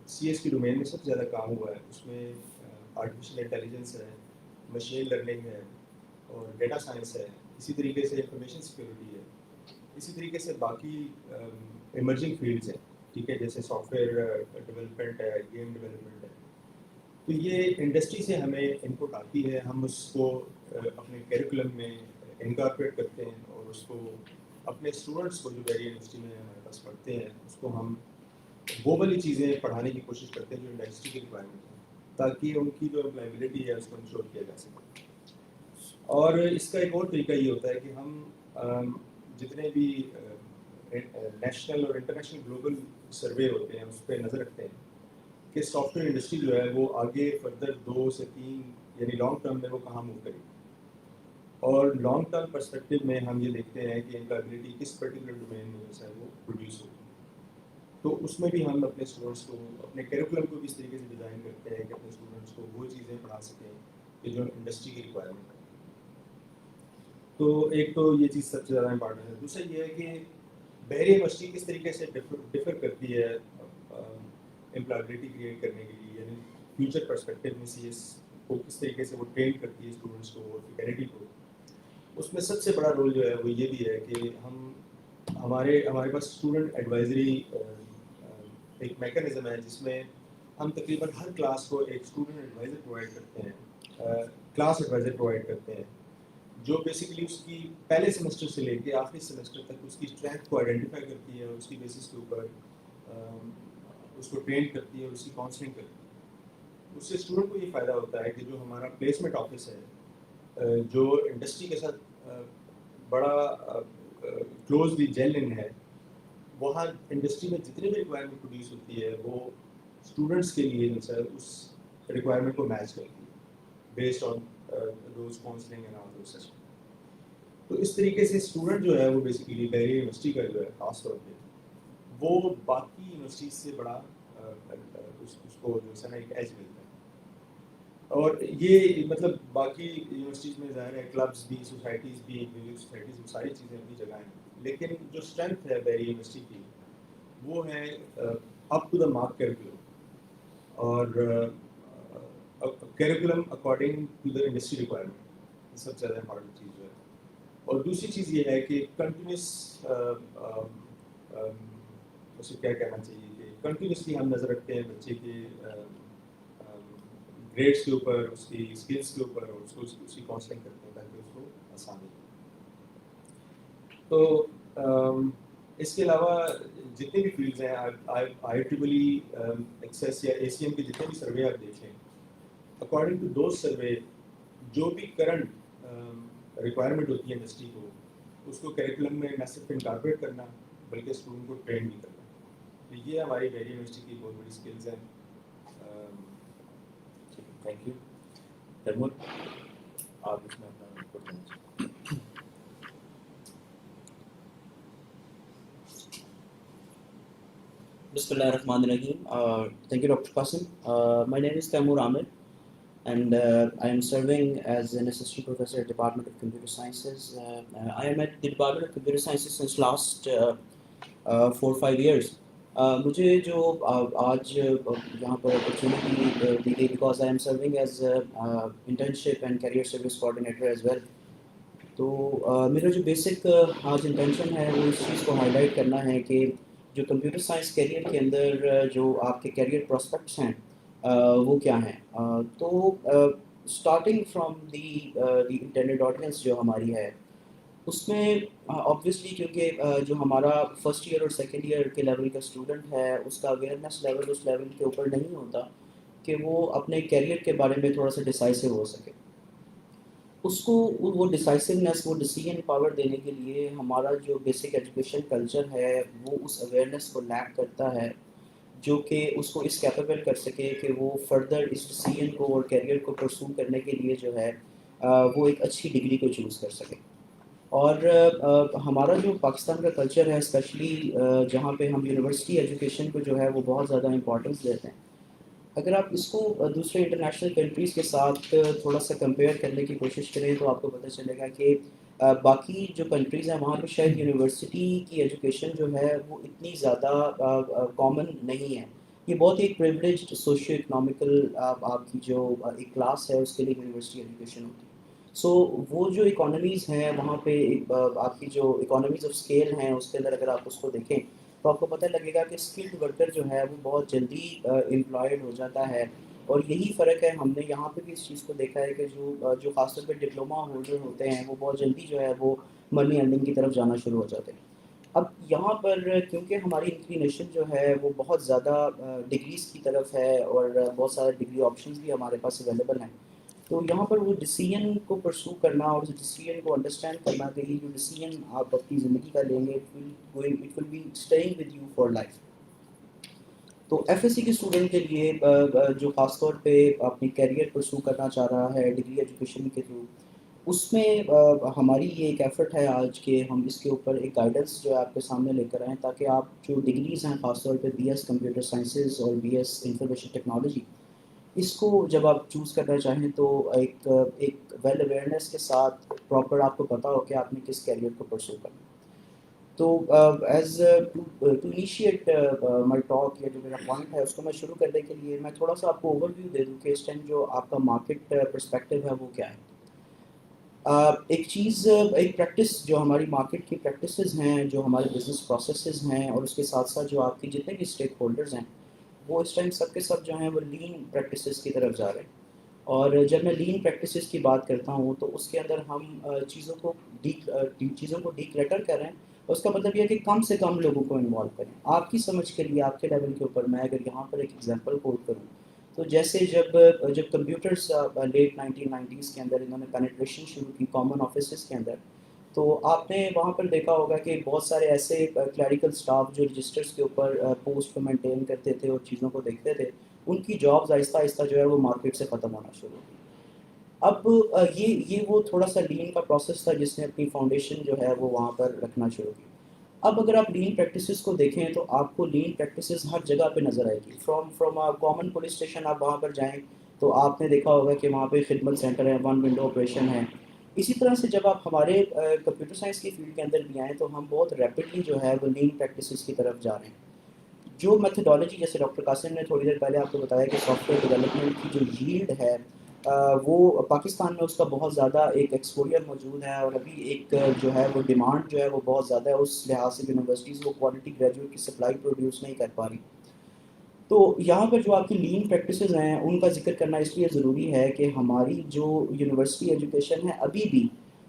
سی ایس کی ڈومین میں سب سے زیادہ کام ہوا ہے اس میں آرٹیفیشیل انٹیلیجنس ہے, مشین لرننگ ہے اور ڈیٹا سائنس ہے, اسی طریقے سے انفارمیشن سیکورٹی ہے, اسی طریقے سے باقی ایمرجنگ فیلڈز ہیں, ٹھیک ہے, جیسے سافٹ ویئر ڈیولپمنٹ ہے, گیم ڈیولپمنٹ ہے. تو یہ انڈسٹری سے ہمیں ان پٹ آتی ہے, ہم اس کو اپنے کیریکولم میں انکارپوریٹ کرتے ہیں اور اس کو اپنے اسٹوڈنٹس کو جو بحریہ یونیورسٹی میں ہمارے پاس پڑھتے ہیں اس کو ہم وہ والی چیزیں پڑھانے کی کوشش کرتے ہیں جو انڈسٹری کی ریکوائرمنٹ ہے, تاکہ ان کی جو امپلائبلٹی ہے اس کو انشور کیا جا سکے. اور اس کا ایک اور طریقہ یہ ہوتا ہے کہ ہم جتنے بھی نیشنل اور انٹرنیشنل گلوبل سروے ہوتے ہیں اس پہ نظر رکھتے ہیں کہ سافٹ ویئر انڈسٹری جو ہے وہ آگے فردر 2 سے 3 یعنی لانگ ٹرم میں وہ کہاں موو کرے گی. اور لانگ ٹرم پرسپیکٹو میں ہم یہ دیکھتے ہیں کہ امپلائبلٹی کس پرٹیکولر ڈومین میں جو ہے وہ پروڈیوس ہوگی. تو اس میں بھی ہم اپنے اسٹوڈنٹس کو اپنے کیریکولم کو بھی اس طریقے سے ڈیزائن کرتے ہیں کہ اپنے اسٹوڈنٹس کو وہ چیزیں پڑھا سکیں کہ جو انڈسٹری کی ریکوائرمنٹ ہے. تو ایک تو یہ چیز سب سے زیادہ امپارٹنٹ ہے. دوسرا یہ ہے کہ بحریہ یونیورسٹی کس طریقے سے ڈفر کرتی ہے امپلائبلٹی کریٹ کرنے کے لیے, یعنی فیوچر پرسپیکٹو میں سی ایس کو کس طریقے سے وہ ٹرین کرتی ہے اسٹوڈنٹس کو اور فیکلٹی کو. اس میں سب سے بڑا رول جو ہے وہ یہ بھی ہے کہ ہمارے پاس اسٹوڈنٹ ایڈوائزری ایک میکانزم ہے جس میں ہم تقریباً ہر کلاس کو ایک اسٹوڈنٹ ایڈوائزر پرووائڈ کرتے ہیں, کلاس ایڈوائزر پرووائڈ کرتے ہیں, جو بیسیکلی اس کی پہلے سیمسٹر سے لے کے آخری سیمسٹر تک اس کی اسٹرینتھ کو آئیڈینٹیفائی کرتی ہے اور اس کی بیسس کے اوپر اس کو ٹرین کرتی ہے اور اس کی کاؤنسلنگ کرتی ہے. اس سے اسٹوڈنٹ کو یہ فائدہ ہوتا ہے کہ جو ہمارا پلیسمنٹ آفس ہے جو انڈسٹری کے ساتھ بڑا کلوزلی جیل ان ہے, وہاں انڈسٹری میں جتنی بھی ریکوائرمنٹ پروڈیوس ہوتی ہے وہ اسٹوڈنٹس کے لیے جو ہے اس ریکوائرمنٹ کو میچ کرتی ہے based on those counselling and all those session. تو اس طریقے سے اسٹوڈنٹ جو ہے وہ بیسیکلی بحریہ یونیورسٹی کا جو ہے خاص طور پہ وہ باقی یونیورسٹیز سے بڑا اس کو جو ہے نا ایک ایج ملتا ہے. اور یہ مطلب باقی یونیورسٹیز میں ظاہر ہے کلبس بھی, سوسائٹیز بھی, سوسائٹیز ساری چیزیں اپنی جگہ ہیں, لیکن جو اسٹرینتھ ہے بحریہ یونیورسٹی کی وہ ہے up to the mark curriculum, اور curriculum according to the industry requirement سب سے زیادہ امپارٹنٹ چیز جو ہے. اور دوسری چیز یہ ہے کہ کنٹینیوس اسے کیا کہنا چاہیے کہ کنٹینیوسلی ہم نظر رکھتے ہیں بچے کے گریڈس کے اوپر, اس کی اسکلس کے اوپر, اور اس کی کاؤنسلنگ کرتے ہیں تاکہ اس کو آسانی ہو. تو اس کے علاوہ جتنے بھی فیلڈز ہیں آئی ٹریپل ای ایکسیس یا اے سی ایم کے جتنے بھی سروے آپ دیکھیں, اکارڈنگ ٹو دوز سروے جو بھی کرنٹ ریکوائرمنٹ ہوتی ہے انڈسٹری کو اس کو کیریکولم میں نہ صرف انکارپوریٹ کرنا بلکہ اسٹوڈنٹ کو ٹرین بھی کرنا. تو یہ ہماری بحریہ یونیورسٹی کی بہت بڑی اسکلز ہیں. Thank you. تیمور, آپ اس میں اپنا انپٹ دینا چاہیے. Bismillah ar-Rahman ar-Rahim. Thank you, Dr. Qasim. My name is Taimur Amir, and I am serving as an assistant professor at Department of Computer Sciences. I am at the Department of Computer Sciences since last 4-5 years. مجھے جو آج یہاں پر opportunity دی گئی because I am serving as internship and career service coordinator as well. تو میرا جو basic آج انٹینشن ہے وہ اس چیز کو ہائی لائٹ کرنا ہے کہ جو کمپیوٹر سائنس کیریئر کے اندر جو آپ کے کیریئر پراسپیکٹس ہیں وہ کیا ہیں. تو starting from the intended audience جو ہماری ہے اس میں آبویسلی کیونکہ جو ہمارا فرسٹ ایئر اور سیکنڈ ایئر کے لیول کا اسٹوڈنٹ ہے اس کا اویئرنیس لیول اس لیول کے اوپر نہیں ہوتا کہ وہ اپنے کیریئر کے بارے میں تھوڑا سا ڈیسائسو ہو سکے. اس کو وہ ڈیسائسونیس, وہ ڈیسیژن پاور دینے کے لیے ہمارا جو بیسک ایجوکیشن کلچر ہے وہ اس اویئرنیس کو لیک کرتا ہے جو کہ اس کو اس کیپیبل کر سکے کہ وہ فردر اس ڈیسیژن کو اور کیریئر کو پرسو کرنے کے لیے جو ہے وہ ایک اچھی ڈگری کو چوز کر سکیں. اور ہمارا جو پاکستان کا کلچر ہے اسپیشلی جہاں پہ ہم یونیورسٹی ایجوکیشن کو جو ہے وہ بہت زیادہ امپورٹنس دیتے ہیں. اگر آپ اس کو دوسرے انٹرنیشنل کنٹریز کے ساتھ تھوڑا سا کمپیئر کرنے کی کوشش کریں تو آپ کو پتہ چلے گا کہ باقی جو کنٹریز ہیں وہاں پہ شاید یونیورسٹی کی ایجوکیشن جو ہے وہ اتنی زیادہ کامن نہیں ہے. یہ بہت ایک پریولیجڈ سوشیو اکنامیکل آپ کی جو ایک کلاس ہے اس کے لیے یونیورسٹی ایجوکیشن ہوتی ہے. سو وہ جو اکانومیز ہیں وہاں پہ آپ کی جو اکانومیز آف اسکیل ہیں اس کے اندر اگر آپ اس کو دیکھیں تو آپ کو پتہ لگے گا کہ اسکلڈ ورکر جو ہے وہ بہت جلدی امپلائڈ ہو جاتا ہے. اور یہی فرق ہے, ہم نے یہاں پہ بھی اس چیز کو دیکھا ہے کہ جو خاص طور پہ ڈپلوما ہولڈر ہوتے ہیں وہ بہت جلدی جو ہے وہ منی ارننگ کی طرف جانا شروع ہو جاتے ہیں. اب یہاں پر کیونکہ ہماری انکلینیشن جو ہے وہ بہت زیادہ ڈگریز کی طرف ہے اور بہت سارے ڈگری آپشنز بھی ہمارے پاس اویلیبل ہیں, تو یہاں پر وہ ڈیسیجن کو پرسو کرنا اور اس ڈیسیجن کو انڈرسٹینڈ کرنا کہ یہ جو ڈیسیجن آپ اپنی زندگی کا لیں گے it will be staying with you for life. تو ایف ایس سی کے اسٹوڈنٹ کے لیے جو خاص طور پہ اپنی کیریئر پرسو کرنا چاہ رہا ہے ڈگری ایجوکیشن کے تھرو, اس میں ہماری یہ ایک ایفرٹ ہے آج کہ ہم اس کے اوپر ایک گائیڈنس جو ہے آپ کے سامنے لے کر آئیں تاکہ آپ جو ڈگریز ہیں خاص طور پہ بی ایس کمپیوٹر سائنسز اور بی ایس انفارمیشن ٹیکنالوجی, اس کو جب آپ چوز کرنا چاہیں تو ایک ویل اویئرنیس کے ساتھ پراپر آپ کو پتہ ہو کہ آپ نے کس کیریئر کو پرسو کرنا. تو as to initiate my talk, یا جو میرا پوائنٹ ہے اس کو میں شروع کرنے کے لیے میں تھوڑا سا آپ کو اوور ویو دے دوں کہ اس ٹائم جو آپ کا مارکیٹ پرسپیکٹیو ہے وہ کیا ہے. ایک پریکٹس جو ہماری مارکیٹ کی پریکٹسز ہیں, جو ہمارے بزنس پروسیسز ہیں, اور اس کے ساتھ ساتھ جو آپ کی جتنے بھی اسٹیک ہولڈرز ہیں وہ اس ٹائم سب کے سب جو ہیں وہ لین پریکٹسز کی طرف جا رہے ہیں. اور جب میں لین پریکٹسز کی بات کرتا ہوں تو اس کے اندر ہم چیزوں کو ڈی کلیٹر کر رہے ہیں. اس کا مطلب یہ ہے کہ کم سے کم لوگوں کو انوالو کریں. آپ کی سمجھ کے لیے آپ کے لیول کے اوپر میں اگر یہاں پر ایک ایگزامپل کوٹ کروں تو جیسے جب کمپیوٹرس لیٹ 1990s کے اندر انہوں نے پینیٹریشن شروع کی کامن آفیسز کے اندر, تو آپ نے وہاں پر دیکھا ہوگا کہ بہت سارے ایسے کلیریکل اسٹاف جو رجسٹرز کے اوپر پوسٹ کو مینٹین کرتے تھے اور چیزوں کو دیکھتے تھے, ان کی جابز آہستہ آہستہ جو ہے وہ مارکیٹ سے ختم ہونا شروع ہوئی. اب یہ وہ تھوڑا سا لین کا پروسیس تھا جس نے اپنی فاؤنڈیشن جو ہے وہ وہاں پر رکھنا شروع کی. اب اگر آپ لین پریکٹسز کو دیکھیں تو آپ کو لین پریکٹسز ہر جگہ پہ نظر آئے گی. فرام کامن پولیس اسٹیشن آپ وہاں پر جائیں تو آپ نے دیکھا ہوگا کہ وہاں پہ خدمت سینٹر ہے, ون ونڈو آپریشن ہے. اسی طرح سے جب آپ ہمارے کمپیوٹر سائنس کی فیلڈ کے اندر بھی آئیں تو ہم بہت ریپڈلی جو ہے وہ لین پریکٹسز کی طرف جا رہے ہیں. جو میتھڈالوجی جیسے ڈاکٹر قاسم نے تھوڑی دیر پہلے آپ کو بتایا کہ سافٹ ویئر ڈیولپمنٹ کی جو ییلڈ ہے وہ پاکستان میں اس کا بہت زیادہ ایک ایکسپوریئر موجود ہے, اور ابھی ایک جو ہے وہ ڈیمانڈ جو ہے وہ بہت زیادہ ہے. اس لحاظ سے یونیورسٹیز وہ کوالٹی گریجویٹ کی سپلائی پروڈیوس نہیں کر پا رہی. تو یہاں پر جو آپ کی لین پریکٹسز ہیں ان کا ذکر کرنا اس لیے ضروری ہے کہ ہماری جو یونیورسٹی ایجوکیشن ہے ابھی بھی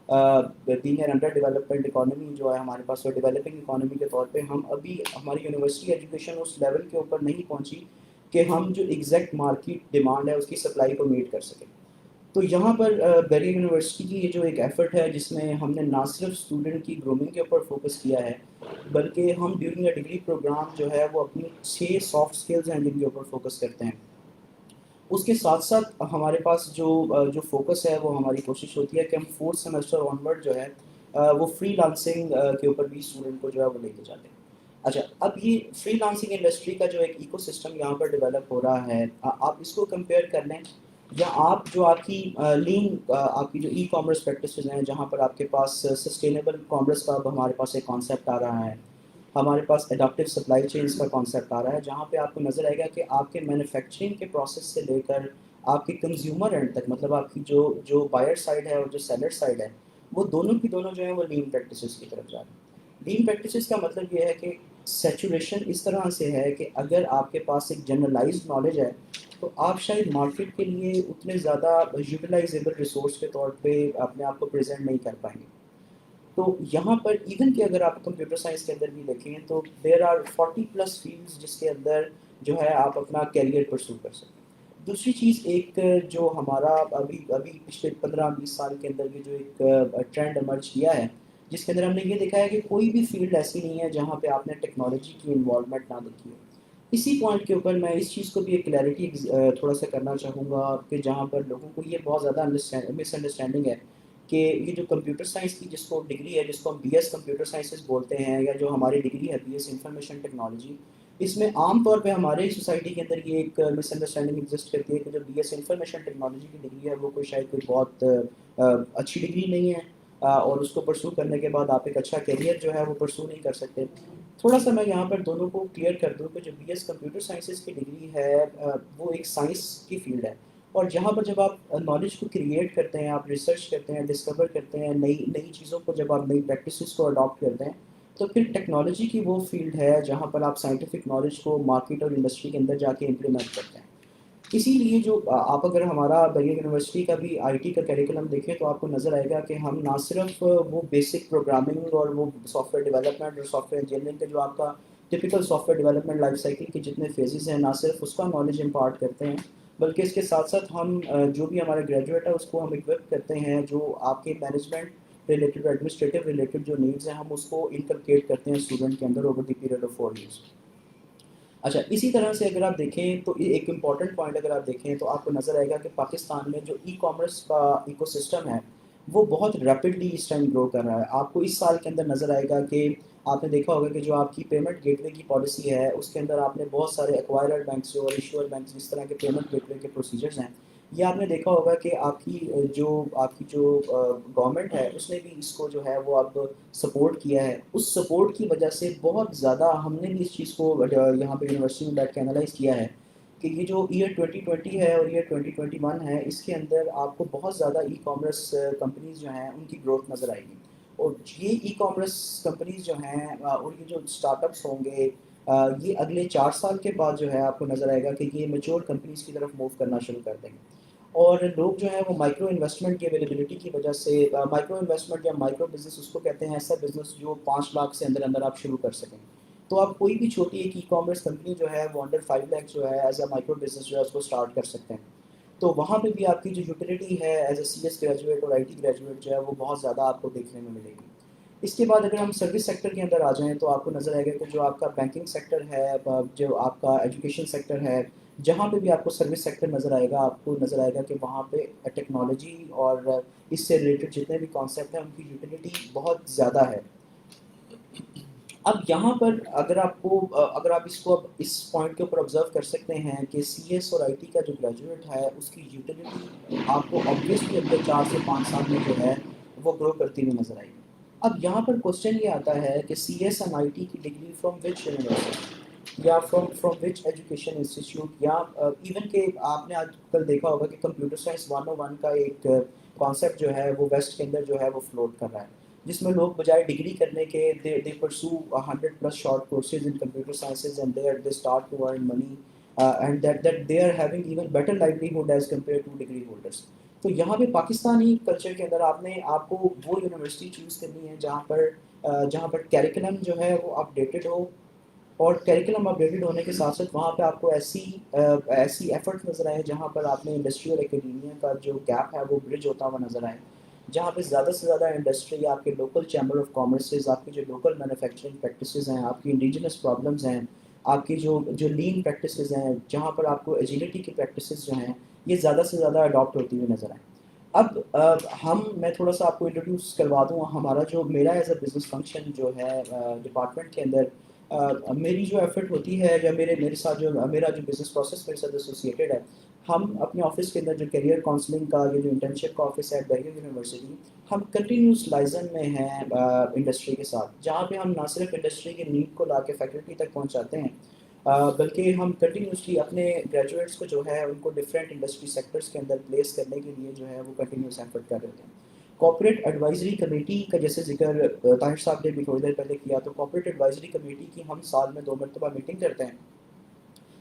being an under development economy جو ہے ہمارے پاس, وہ ڈیولپنگ اکانومی کے طور پہ ہم ابھی ہماری یونیورسٹی ایجوکیشن اس لیول کے اوپر نہیں پہنچی کہ ہم جو ایگزیکٹ مارکیٹ ڈیمانڈ ہے اس کی سپلائی کو میٹ کر سکیں. تو یہاں پر بیریر یونیورسٹی کی یہ جو ایک ایفرٹ ہے جس میں ہم نے نہ صرف اسٹوڈنٹ کی گرومنگ کے اوپر فوکس کیا ہے بلکہ ہم ڈیورنگ اے ڈگری پروگرام جو ہے وہ اپنی 6 سافٹ اسکلز ہیں جن کے اوپر فوکس کرتے ہیں. اس کے ساتھ ساتھ ہمارے پاس جو فوکس ہے وہ ہماری کوشش ہوتی ہے کہ ہم 4th سیمسٹر آنورڈ جو ہے وہ فری لانسنگ کے اوپر بھی اسٹوڈنٹ کو جو ہے وہ لے کے جاتے ہیں. اچھا, اب یہ فری لانسنگ انڈسٹری کا جو ایک ایکو سسٹم یہاں پر ڈیولپ ہو رہا ہے, آپ اس کو کمپیئر کر لیں یا آپ جو آپ کی لین آپ کی جو ای کامرس پریکٹسز ہیں جہاں پر آپ کے پاس سسٹینیبل کامرس کا اب ہمارے پاس ایک کانسیپٹ آ رہا ہے, ہمارے پاس اڈاپٹیو سپلائی چینز کا کانسیپٹ آ رہا ہے, جہاں پہ آپ کو نظر آئے گا کہ آپ کے مینوفیکچرنگ کے پروسیس سے لے کر آپ کے کنزیومر اینڈ تک, مطلب آپ کی جو بائر سائڈ ہے اور جو سیلر سائڈ ہے وہ دونوں کی دونوں جو ہیں وہ لین پریکٹسز کی طرف جا رہے ہیں. لین پریکٹسز کا مطلب یہ ہے کہ سیچوریشن اس طرح سے ہے کہ اگر آپ کے پاس ایک جنرلائزڈ نالج ہے تو آپ شاید مارکیٹ کے لیے اتنے زیادہ یوٹیلائزیبل ریسورس کے طور پہ اپنے آپ کو پریزنٹ نہیں کر پائیں گے. تو یہاں پر ایون کہ اگر آپ کمپیوٹر سائنس کے اندر بھی دیکھیں تو دیر آر 40+ فیلڈس جس کے اندر جو ہے آپ اپنا کیریئر پرسو کر سکتے ہیں. دوسری چیز ایک جو ہمارا ابھی پچھلے 15-20 سال کے اندر یہ جو ایک ٹرینڈ ایمرج کیا ہے جس کے اندر ہم نے یہ دیکھا ہے کہ کوئی بھی فیلڈ ایسی نہیں ہے جہاں پہ آپ نے ٹیکنالوجی کی انوالومنٹ نہ دیکھی ہو. اسی پوائنٹ کے اوپر میں اس چیز کو بھی ایک کلیئرٹی تھوڑا سا کرنا چاہوں گا کہ جہاں پر لوگوں کو یہ بہت زیادہ مس انڈرسٹینڈنگ ہے کہ یہ جو کمپیوٹر سائنس کی جس کو ڈگری ہے، جس کو ہم بی ایس کمپیوٹر سائنسز بولتے ہیں، یا جو ہماری ڈگری ہے بی ایس انفارمیشن ٹیکنالوجی، اس میں عام طور پہ ہمارے سوسائٹی کے اندر یہ ایک مس انڈرسٹینڈنگ ایگزسٹ کرتی ہے کہ جو بی ایس انفارمیشن ٹیکنالوجی کی ڈگری ہے وہ کوئی شاید کوئی بہت اچھی ڈگری نہیں ہے، اور اس کو پرسو کرنے کے بعد آپ ایک اچھا کیریئر جو ہے وہ پرسو نہیں کر سکتے۔ تھوڑا سا میں یہاں پر دونوں کو کلیئر کر دوں کہ جو بی ایس کمپیوٹر سائنسز کی ڈگری ہے وہ ایک سائنس کی فیلڈ ہے، اور جہاں پر جب آپ نالج کو کریٹ کرتے ہیں، آپ ریسرچ کرتے ہیں، ڈسکور کرتے ہیں، نئی نئی چیزوں کو جب آپ نئی پریکٹسز کو اڈاپٹ کرتے ہیں، تو پھر ٹیکنالوجی کی وہ فیلڈ ہے جہاں پر آپ سائنٹیفک نالج کو مارکیٹ اور انڈسٹری کے اندر جا کے امپلیمنٹ کرتے ہیں۔ اسی لیے جو آپ اگر ہمارا بیریر یونیورسٹی کا بھی آئی ٹی کا کریکولم دیکھیں تو آپ کو نظر آئے گا کہ ہم نہ صرف وہ بیسک پروگرامنگ اور وہ سافٹ ویئر ڈیولپمنٹ اور سافٹ ویئر انجینئرنگ کا جو آپ کا typical soft where development life cycle کے جتنے فیزز ہیں، نہ صرف اس کا نالج امپارٹ کرتے ہیں، بلکہ اس کے ساتھ ساتھ ہم جو بھی ہمارا گریجویٹ ہے اس کو ہم اکوپ کرتے ہیں جو آپ کے مینجمنٹ ریلیٹڈ ایڈمنسٹریٹو ریلیٹڈ جو نیڈز ہیں ہم اس کو انکلکیٹ کرتے ہیں اسٹوڈنٹ کے اندر over the period of 4 years۔ اچھا، اسی طرح سے اگر آپ دیکھیں تو ایک امپورٹنٹ پوائنٹ اگر آپ دیکھیں تو آپ کو نظر آئے گا کہ پاکستان میں جو ای کامرس کا ایکو سسٹم ہے وہ بہت ریپڈلی اس ٹائم گرو کر رہا ہے۔ آپ کو اس سال کے اندر نظر آئے گا کہ آپ نے دیکھا ہوگا کہ جو آپ کی پیمنٹ گیٹ وے کی پالیسی ہے اس کے اندر آپ نے بہت سارے ایکوائرر بینکس اور ایشور بینکس اس طرح کے پیمنٹ گیٹ وے کے پروسیجرز ہیں، یہ آپ نے دیکھا ہوگا کہ آپ کی جو گورنمنٹ ہے اس نے بھی اس کو جو ہے وہ اب سپورٹ کیا ہے۔ اس سپورٹ کی وجہ سے بہت زیادہ ہم نے بھی اس چیز کو یہاں پہ یونیورسٹی میں بیٹھ کے انالائز کیا ہے کہ یہ جو ایئر 2020 ہے اور ایئر 2021 ہے اس کے اندر آپ کو بہت زیادہ ای کامرس کمپنیز جو ہیں ان کی گروتھ نظر آئے گی، اور یہ ای کامرس کمپنیز جو ہیں اور یہ جو اسٹارٹ اپس ہوں گے یہ اگلے 4 سال کے بعد جو ہے آپ کو نظر آئے گا کہ یہ میچور کمپنیز کی طرف موو کرنا شروع کر دیں گے، اور لوگ جو ہے وہ مائکرو انویسٹمنٹ کی اویلیبلٹی کی وجہ سے مائکرو انویسٹمنٹ یا مائکرو بزنس اس کو کہتے ہیں، ایسا بزنس جو 5 لاکھ سے اندر اندر آپ شروع کر سکیں، تو آپ کوئی بھی چھوٹی ایک ای کامرس کمپنی جو ہے وہ انڈر 5 لاکھ جو ہے ایز اے مائکرو بزنس جو ہے اس کو اسٹارٹ کر سکتے ہیں، تو وہاں پہ بھی آپ کی جو یوٹیلیٹی ہے as a C S graduate اور آئی ٹی گریجویٹ جو ہے وہ بہت زیادہ آپ کو دیکھنے میں ملے گی۔ اس کے بعد اگر ہم سروس سیکٹر کے اندر آ جائیں تو آپ کو نظر آئے گا کہ جو آپ کا بینکنگ سیکٹر ہے، جو آپ کا ایجوکیشن سیکٹر ہے، جہاں پہ بھی آپ کو سروس سیکٹر نظر آئے گا آپ کو نظر آئے گا کہ وہاں پہ ٹیکنالوجی اور اس سے ریلیٹڈ جتنے بھی کانسیپٹ ہیں ان کی یوٹیلیٹی بہت زیادہ ہے۔ اب یہاں پر اگر آپ اس کو اب اس پوائنٹ کے اوپر آبزرو کر سکتے ہیں کہ سی ایس اور آئی ٹی کا جو گریجویٹ ہے اس کی یوٹیلیٹی آپ کو آبویسلی اگلے 4 سے 5 سال میں جو ہے وہ گرو کرتی ہوئی نظر آئے گی۔ اب یہاں پر کوشچن یہ آتا ہے کہ C S and I T کی ڈگری فرام وچ یونیورسٹی یا فرام وچ ایجوکیشن انسٹیٹیوٹ، یا ایون کہ آپ نے آج کل دیکھا ہوگا کہ کمپیوٹر سائنس 101 کا ایک کانسیپٹ جو ہے وہ ویسٹ کے اندر جو ہے وہ فلوٹ کر رہا ہے، جس میں لوگ بجائے ڈگری کرنے کے they pursue 100+ short courses in computer sciences and they start to earn money and that they are having even better livelihood as compared to degree holders۔ تو یہاں پہ پاکستانی کلچر کے اندر آپ کو وہ یونیورسٹی چوز کرنی ہے جہاں پر کیریکولم جو ہے وہ اپڈیٹڈ ہو، اور کیریکولم اپڈیٹڈ ہونے کے ساتھ ساتھ وہاں پہ آپ کو ایسی ایفرٹ نظر آئے جہاں پر آپ نے انڈسٹری اور اکیڈیمیا کا جو گیپ ہے وہ برج ہوتا ہوا نظر آئے، جہاں پہ زیادہ سے زیادہ انڈسٹری، آپ کے لوکل چیمبر آف کامرسز، آپ کی جو لوکل مینوفیکچرنگ پریکٹسز ہیں، آپ کی انڈیجنس پرابلمز ہیں، آپ کی جو لین پریکٹسز ہیں، جہاں پر آپ کو ایجیلٹی کی پریکٹسز جو ہیں یہ زیادہ سے زیادہ اڈاپٹ ہوتی ہوئی نظر آئیں۔ اب میں تھوڑا سا آپ کو انٹروڈیوس کروا دوں میرا ایز اے بزنس فنکشن جو ہے ڈپارٹمنٹ کے اندر میری جو ایفرٹ ہوتی ہے یا میرے ساتھ جو میرا جو بزنس پروسیس میرے ساتھ ایسوسیٹیڈ ہے، ہم اپنے آفس کے اندر جو کیریئر کاؤنسلنگ کا یہ جو انٹرنشپ کا آفس ہے بیریر یونیورسٹی، ہم کنٹینیوس لائزن میں ہیں انڈسٹری کے ساتھ، جہاں پہ ہم نہ صرف انڈسٹری کی نیڈ کو لا کے فیکلٹی تک پہنچاتے ہیں بلکہ ہم کنٹینیوسلی اپنے گریجویٹس کو جو ہے ان کو ڈفرینٹ انڈسٹری سیکٹرز کے اندر پلیس کرنے کے لیے جو ہے وہ کنٹینیوس ایفرٹ کر رہے ہیں۔ کارپوریٹ ایڈوائزری کمیٹی کا جیسے ذکر طاہر صاحب نے بھی تھوڑی دیر پہلے کیا، تو کارپوریٹ ایڈوائزری کمیٹی کی ہم سال میں 2 مرتبہ میٹنگ کرتے ہیں،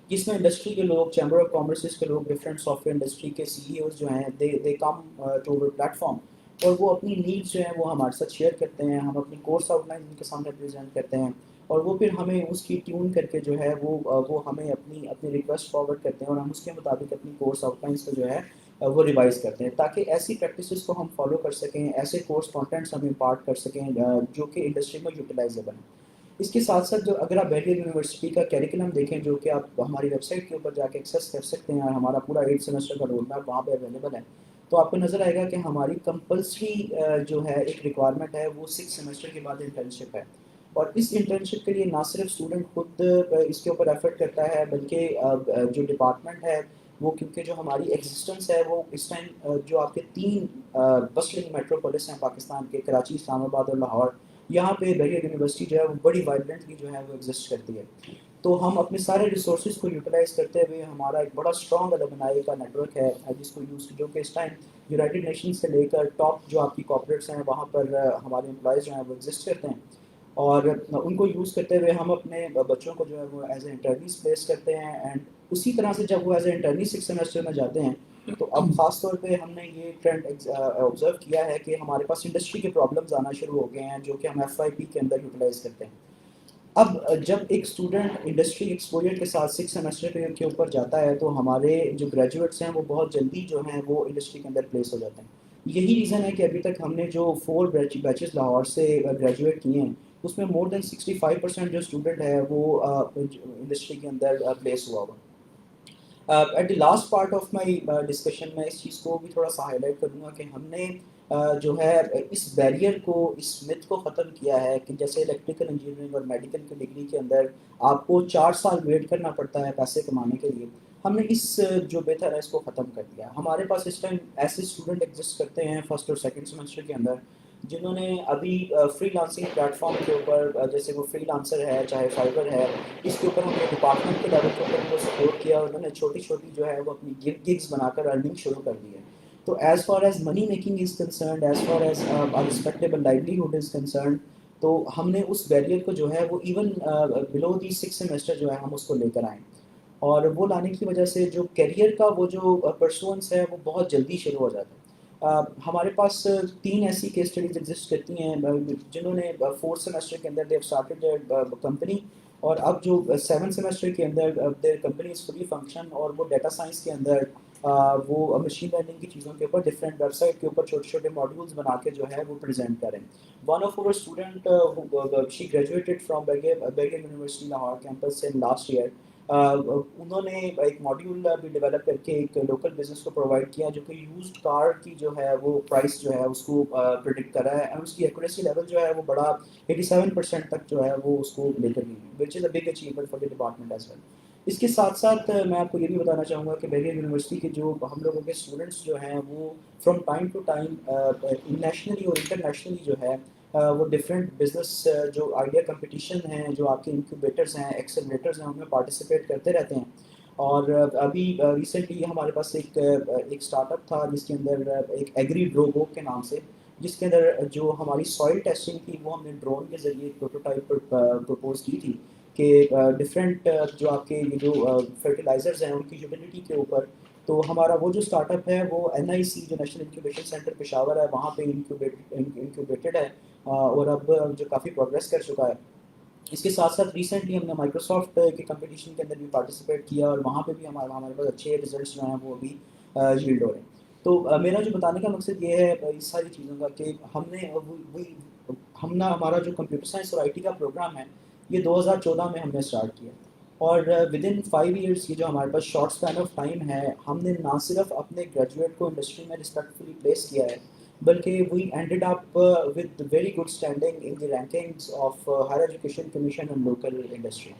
جس میں انڈسٹری کے لوگ، چیمبر آف کامرسز کے لوگ، ڈفرینٹ سافٹ ویئر انڈسٹری کے سی ای اوز جو ہیں they come to over platform, اور وہ اپنی نیڈس جو ہیں وہ ہمارے ساتھ شیئر کرتے ہیں، ہم اپنی کورس آؤٹ لائن ان کے سامنے پریزنٹ کرتے ہیں، اور وہ پھر ہمیں اس کی ٹیون کر کے جو ہے وہ ہمیں اپنی ریکویسٹ فارورڈ کرتے ہیں، اور ہم اس کے مطابق اپنی کورس آؤٹ لائنس کو جو ہے وہ ریوائز کرتے ہیں، تاکہ ایسی پریکٹسز کو ہم فالو کر سکیں، ایسے کورس کانٹینٹس ہم امپارٹ کر سکیں جو کہ انڈسٹری میں یوٹیلائزیبل ہیں۔ اس کے ساتھ ساتھ جو اگر آپ بیریئر یونیورسٹی کا کیریکولم دیکھیں جو کہ آپ ہماری ویب سائٹ کے اوپر جا کے ایکسیس کر سکتے ہیں، ہمارا پورا 8 سیمسٹر کا رول میپ وہاں پہ اویلیبل ہے، تو آپ کو نظر آئے گا کہ ہماری کمپلسری جو ہے ایک ریکوائرمنٹ ہے وہ 6 سیمسٹر کے بعد انٹرنشپ ہے. اور اس انٹرنشپ کے لیے نہ صرف اسٹوڈنٹ خود اس کے اوپر ایفرٹ کرتا ہے، بلکہ جو ڈپارٹمنٹ ہے وہ، کیونکہ جو ہماری ایگزسٹنس ہے وہ اس ٹائم جو آپ کے 3 بسٹنگ میٹروپولس ہیں پاکستان کے، کراچی، اسلام آباد اور لاہور، یہاں پہ بیریئر یونیورسٹی جو ہے وہ بڑی وائبرنٹلی جو ہے وہ ایگزسٹ کرتی ہے. تو ہم اپنے سارے ریسورسز کو یوٹیلائز کرتے ہوئے ہمارا ایک بڑا اسٹرانگ الومنائی کا نیٹ ورک ہے جس کو یوز، جو کہ اس ٹائم یونائٹیڈ نیشن سے لے کر ٹاپ جو آپ کی کارپوریٹس ہیں وہاں پر ہمارے امپلائیز جو ہیں وہ ایگزسٹ کرتے ہیں. اور ان کو یوز کرتے ہوئے ہم اپنے بچوں کو جو ہے وہ ایز اے انٹرنیز پلیس کرتے ہیں. اینڈ اسی طرح سے جب وہ ایز اے انٹرنی 6 سیمسٹر میں جاتے ہیں تو اب خاص طور پہ ہم نے یہ ٹرینڈ آبزرو کیا ہے کہ ہمارے پاس انڈسٹری کے پرابلمز آنا شروع ہو گئے ہیں جو کہ ہم FYP کے اندر یوٹیلائز کرتے ہیں. اب جب ایک اسٹوڈنٹ انڈسٹری ایکسپوجر کے ساتھ 6 سیمسٹر کے اوپر جاتا ہے تو ہمارے جو گریجویٹس ہیں وہ بہت جلدی جو ہیں وہ انڈسٹری کے اندر پلیس ہو جاتے ہیں. یہی ریزن ہے کہ ابھی تک ہم نے جو 4 بیچز لاہور سے گریجویٹ کیے ہیں اس میں مور دین 65% جو اسٹوڈنٹ ہے وہ انڈسٹری کے اندر پلیس ہوا ہوا. At the last part of my discussion میں اس چیز کو بھی تھوڑا سا ہائی لائٹ کروں گا کہ ہم نے جو ہے اس بیریئر کو، اس مت کو ختم کیا ہے کہ جیسے الیکٹریکل انجینئرنگ اور میڈیکل کی ڈگری کے اندر آپ کو 4 سال ویٹ کرنا پڑتا ہے پیسے کمانے کے لیے. ہم نے اس جو بہتر ہے اس کو ختم کر دیا. ہمارے پاس اس ٹائم ایسے اسٹوڈنٹ ایگزسٹ کرتے ہیں فرسٹ اور سیکنڈ سیمسٹر کے اندر جنہوں نے ابھی فری لانسنگ پلیٹ فارم کے اوپر، جیسے وہ فری لانسر ہے چاہے فائبر ہے، اس کے اوپر ہم نے ڈپارٹمنٹ کے لیول کے اوپر ان کو سپورٹ کیا اور انہوں نے چھوٹی چھوٹی جو ہے وہ اپنی گگز بنا کر ارننگ شروع کر دی ہے. تو as far as money making is concerned, as far as respectable livelihood is concerned, تو ہم نے اس بیریئر کو جو ہے وہ ایون بلو دی 6 سیمسٹر جو ہے ہم اس کو لے کر آئیں. اور وہ لانے کی وجہ سے جو کیریئر کا وہ جو پرسوئنس ہے وہ بہت جلدی شروع ہو جاتا ہے. ہمارے پاس 3 ایسی کیس اسٹڈیز ایگزسٹ کرتی ہیں جنہوں نے 4 سیمسٹر کے اندر they have started their company, اور اب جو 7 سیمسٹر کے اندر their company is fully function, اور وہ ڈیٹا سائنس کے اندر وہ مشین لرننگ کی چیزوں کے اوپر ڈفرینٹ ویب سائٹ کے اوپر چھوٹے چھوٹے ماڈیولز بنا کے جو ہے وہ پریزنٹ کریں. One of our student she graduated from Bahria University Lahore campus in last year. انہوں نے ایک ماڈیول بھی ڈیولپ کر کے ایک لوکل بزنس کو پرووائڈ کیا جو کہ یوزڈ کار کی جو ہے وہ پرائس جو ہے اس کو پریڈکٹ کر رہا ہے، اور اس کی ایکوریسی لیول جو ہے وہ بڑا 87% تک جو ہے وہ اس کو لے کر گئی، which is a big achievement for the department as well. اس کے ساتھ ساتھ میں آپ کو یہ بھی بتانا چاہوں گا کہ بیریئر یونیورسٹی کے جو ہم لوگوں کے اسٹوڈنٹس جو ہیں وہ from time to time nationally اور انٹرنیشنلی جو ہے وہ ڈفرینٹ بزنس جو آئیڈیا کمپٹیشن ہیں، جو آپ کے انکیوبیٹرز ہیں، ایکسلریٹرز ہیں، ان میں پارٹیسپیٹ کرتے رہتے ہیں. اور ابھی ریسنٹلی ہمارے پاس ایک اسٹارٹ اپ تھا جس کے اندر ایک ایگری ڈروگو کے نام سے، جس کے اندر جو ہماری سوئل ٹیسٹنگ تھی وہ ہم نے ڈرون کے ذریعے ایک پروٹوٹائپ پرپوز کی تھی کہ ڈفرینٹ جو آپ کے یہ جو فرٹیلائزرز ہیں ان کی یوٹیلیٹی کے اوپر. تو ہمارا وہ جو اسٹارٹ اپ ہے وہ NIC جو نیشنل انکیوبیشن سینٹر پشاور ہے وہاں پہ انکیوبیٹڈ ہے اور اب جو کافی پروگریس کر چکا ہے. اس کے ساتھ ساتھ ریسنٹلی ہم نے مائکروسافٹ کے کمپٹیشن کے اندر بھی پارٹیسپیٹ کیا اور وہاں پہ بھی ہمارے پاس اچھے ریزلٹس جو ہیں وہ بھی ییلڈ ہو رہے ہیں. تو میرا جو بتانے کا مقصد یہ ہے اس ساری چیزوں کا کہ ہم نے ہمارا جو کمپیوٹر سائنس اور IT کا پروگرام ہے یہ 2014 میں ہم نے اسٹارٹ کیا، اور ود ان 5 ایئرس یہ جو ہمارے پاس شارٹ اسپین آف ٹائم ہے ہم نے نہ صرف اپنے گریجویٹ کو انڈسٹری میں رسپیکٹفلی پلیس کیا ہے بلکہ we ended up with very good standing in the rankings of higher education commission and local industry.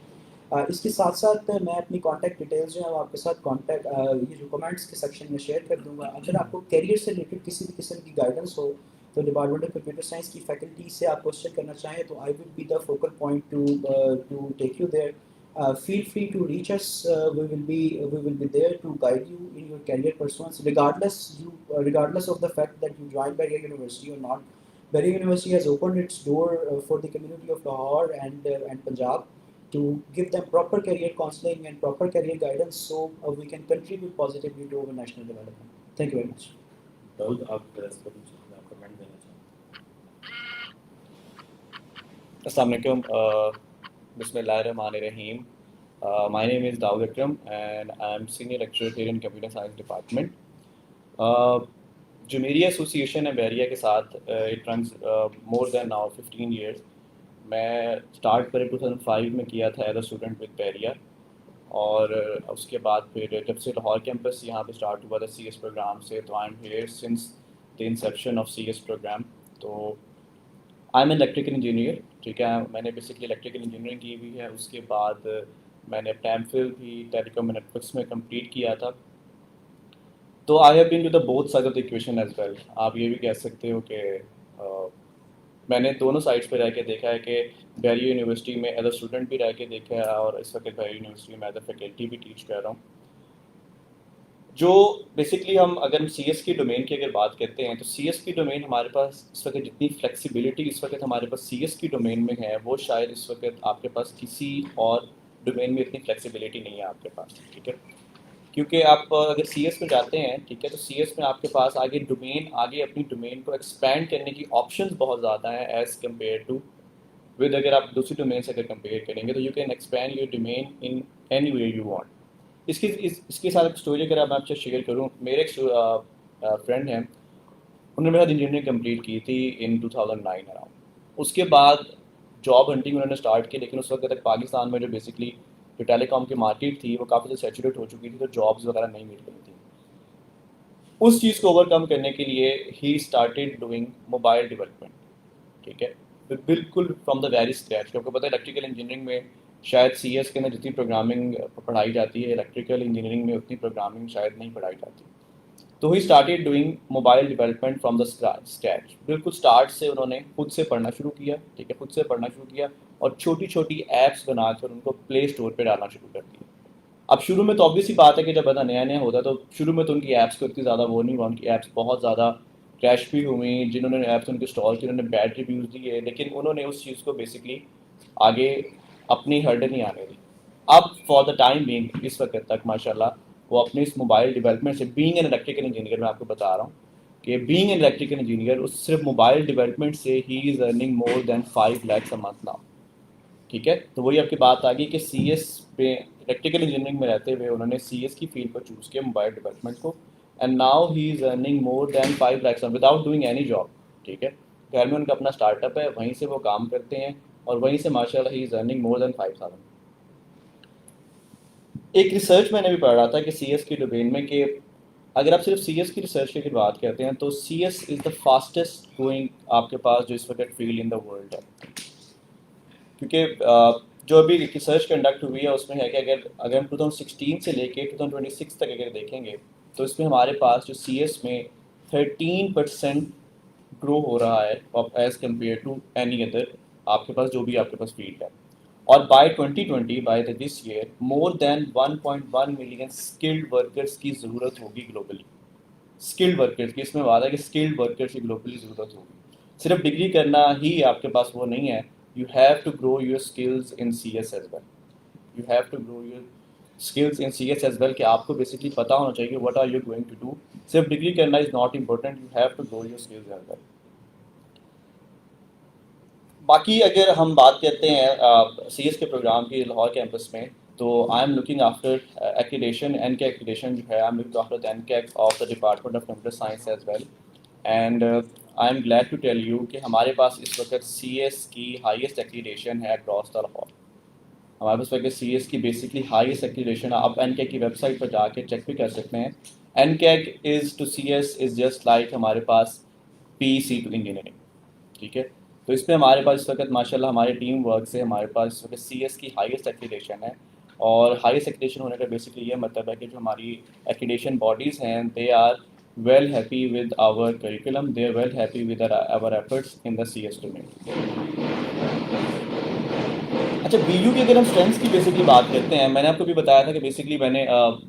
اس کے ساتھ ساتھ میں اپنی کانٹیکٹ ڈیٹیلز جو ہے وہ آپ کے ساتھ یہ جو کمنٹس کے سیکشن میں شیئر کر دوں گا. اگر آپ کو کیریئر سے ریلیٹڈ کسی بھی قسم کی گائیڈنس ہو تو ڈپارٹمنٹ آف کمپیوٹر سائنس کی فیکلٹی سے آپ کوشچن کرنا چاہیں تو I will be the focal point to take you there. Feel free to reach us. We will be there to guide you in your career pursuits, regardless of the fact that you joined Barrier University or not. Barrier University has opened its door for the community of Lahore and Punjab to give them proper career counseling and proper career guidance, so we can contribute positively to our national development. Thank you very much. داؤد آپ اس پر کچھ comment دینا چاہیں؟ السلام علیکم. بسم اللہ الرحمن الرحیم. My name is Daud Akram and I am senior lecturer here in computer science department. جو میری ایسوسیشن ہے بیریا کے ساتھ, it runs more than now 15 years. میں اسٹارٹ پہلے 2005 میں کیا تھا ایز اے اسٹوڈنٹ وتھ پیریا, اور اس کے بعد پھر جب سے لاہور کیمپس یہاں پہ اسٹارٹ ہوا تھا سی ایس پروگرام سے, تو I am here since the inception of C S program. تو آئی ایم الیکٹریکل انجینئر, ٹھیک ہے. میں نے بیسکلی الیکٹریکل انجینئرنگ کی ہوئی ہے. اس کے بعد میں نے اپنا ایم فل بھی ٹیلی کام نیٹ ورکس میں کمپلیٹ کیا تھا. تو I have been to the both side of the equation as well. آپ یہ بھی کہہ سکتے ہو کہ میں نے دونوں سائڈس پہ رہ کے دیکھا ہے کہ بیری یونیورسٹی میں ایز اے اسٹوڈنٹ بھی رہ کے دیکھا ہے, اور اس وقت بیری یونیورسٹی میں ایز اے فیکلٹی بھی ٹیچ کر رہا ہوں. جو بیسکلی ہم اگر سی ایس کی ڈومین کی اگر بات کرتے ہیں تو سی ایس کی ڈومین ہمارے پاس اس وقت جتنی فلیکسیبلٹی اس وقت ہمارے پاس سی ایس کی ڈومین میں ہے, وہ شاید اس وقت آپ کے پاس کسی اور ڈومین میں اتنی فلیکسیبلٹی نہیں ہے آپ کے پاس, ٹھیک ہے. کیونکہ آپ اگر سی ایس میں جاتے ہیں, ٹھیک ہے, تو سی ایس میں آپ کے پاس آگے اپنی ڈومین کو ایکسپینڈ کرنے کی آپشنز بہت زیادہ ہیں ایز کمپیئر ٹو ود اگر آپ دوسری ڈومین سے اگر کمپیئر کریں گے تو you can expand your domain in any way you want. اس کے ساتھ ایک اسٹوری اگر میں آپ سے شیئر کروں, میرے ایک فرینڈ ہیں, انہوں نے میرا انجینئرنگ کمپلیٹ کی تھی ان 2009 اراؤنڈ. اس کے بعد جاب ہنٹنگ انہوں نے اسٹارٹ کی, لیکن اس وقت تک پاکستان میں جو بیسکلی جو ٹیلی کام کی مارکیٹ تھی وہ کافی زیادہ سیچوریٹ ہو چکی تھی, تو جابس وغیرہ نہیں مل رہی تھیں. اس چیز کو اوور کم کرنے کے لیے he started doing mobile development, ٹھیک ہے, بالکل فرام دا ویری اسکریچ. آپ کو پتہ ہے الیکٹریکل انجینئرنگ میں شاید سی ایس کے اندر جتنی پروگرامنگ پڑھائی جاتی ہے, الیکٹریکل انجینئرنگ میں اتنی پروگرامنگ شاید نہیں پڑھائی جاتی. تو he started doing mobile development from the scratch. بالکل اسٹارٹ سے انہوں نے خود سے پڑھنا شروع کیا, ٹھیک ہے, خود سے پڑھنا شروع کیا, اور چھوٹی چھوٹی ایپس بنا کر ان کو پلے اسٹور پہ ڈالنا شروع کر دیا. اب شروع میں تو obvious سی بات ہے کہ جب بندہ نیا نیا ہوتا ہے تو شروع میں تو ان کی ایپس کو اتنی زیادہ وہ نہیں ہوا, ان کی ایپس بہت زیادہ کریش بھی ہوئی. جنہوں نے ایپس ان کی انسٹال کی انہوں نے بیڈ ریویوز دیے, لیکن انہوں نے اس چیز کو بیسکلی آگے اپنی ہرڈ نہیں آنے دی. اب فار دا ٹائم بینگ اس وقت تک ماشاء اللہ وہ اپنی اس موبائل ڈیولپمنٹ سے, بینگ این الیکٹریکل انجینئر, میں آپ کو بتا رہا ہوں کہ بینگ این الیکٹریکل انجینئر اس صرف موبائل ڈیولپمنٹ سے ہی is earning more than 5 lakhs a month now, ٹھیک ہے. تو وہی آپ کی بات آ گئی کہ سی ایس پہ الیکٹریکل انجینئرنگ میں رہتے ہوئے انہوں نے سی ایس کی فیلڈ کو چوز کیا, موبائل ڈیولپمنٹ کو, and now he is earning more than 5 lakhs without doing any job, ٹھیک ہے. گھر میں ان کا اپنا اسٹارٹ اپ ہے, وہیں سے وہ کام کرتے ہیں, اور وہیں سے ماشاء اللہ ہی از ارننگ مور دین 5,000. ایک ریسرچ میں نے بھی پڑھ رہا تھا کہ سی ایس کی ڈومین میں کہ اگر آپ صرف سی ایس کی ریسرچ کی بات کرتے ہیں تو C S is the fastest going آپ کے پاس جو اس وقت فیلڈ ان دا ورلڈ ہے. کیونکہ جو ابھی ریسرچ کنڈکٹ ہوئی ہے اس میں ہے کہ اگر ہم 2016 سے لے کے 2026 تک اگر دیکھیں گے تو اس میں ہمارے پاس جو سی ایس میں 13% گرو ہو رہا ہے as compare to any other آپ کے پاس جو بھی آپ کے پاس فیلڈ ہے. اور by 2020 by this year more than 1.1 million skilled workers کی ضرورت ہوگی گلوبلی. اسکلڈ ورکرس کی اس میں وعدہ ہے کہ اسکلڈ ورکرس کی گلوبلی ضرورت ہوگی. صرف ڈگری کرنا ہی آپ کے پاس وہ نہیں ہے, you have to grow your skills in CS as well. You have to grow your skills in CS as well کہ آپ کو بیسکلی پتہ ہونا چاہیے what are you going to do. صرف ڈگری کرنا is not important, you have to grow your skills as well. باقی اگر ہم بات کرتے ہیں سی ایس کے پروگرام کی لاہور کیمپس میں, تو I am looking after accreditation, N K accreditation جو ہے, I am looking after N K of the department of computer science as well. And I am glad to tell you کہ ہمارے پاس اس وقت سی ایس کی highest accreditation ہے across the Lahore. ہمارے پاس وقت سی ایس کی بیسکلی ہائیسٹ ایکریڈیشن, آپ این کے کی ویب سائٹ پر جا کے چیک بھی کر سکتے ہیں. N K is to C S is just like ہمارے پاس پی سی ٹو انجینئرنگ, ٹھیک ہے. تو اس میں ہمارے پاس اس وقت ماشاء اللہ ہمارے ٹیم ورک سے ہمارے پاس اس وقت سی ایس کی ہائیسٹ ایکریڈیشن ہے. اور ہائیسٹ ایکریڈیشن ہونے کا بیسکلی یہ مطلب ہے کہ جو ہماری ایکریڈیشن باڈیز ہیں they are well happy with our curriculum, they are well happy with our efforts in the CS domain. اچھا بی یو کی اگر ہم اسٹرینتھس کی بیسکلی بات کرتے ہیں, میں نے آپ کو بھی بتایا تھا کہ بیسکلی میں نے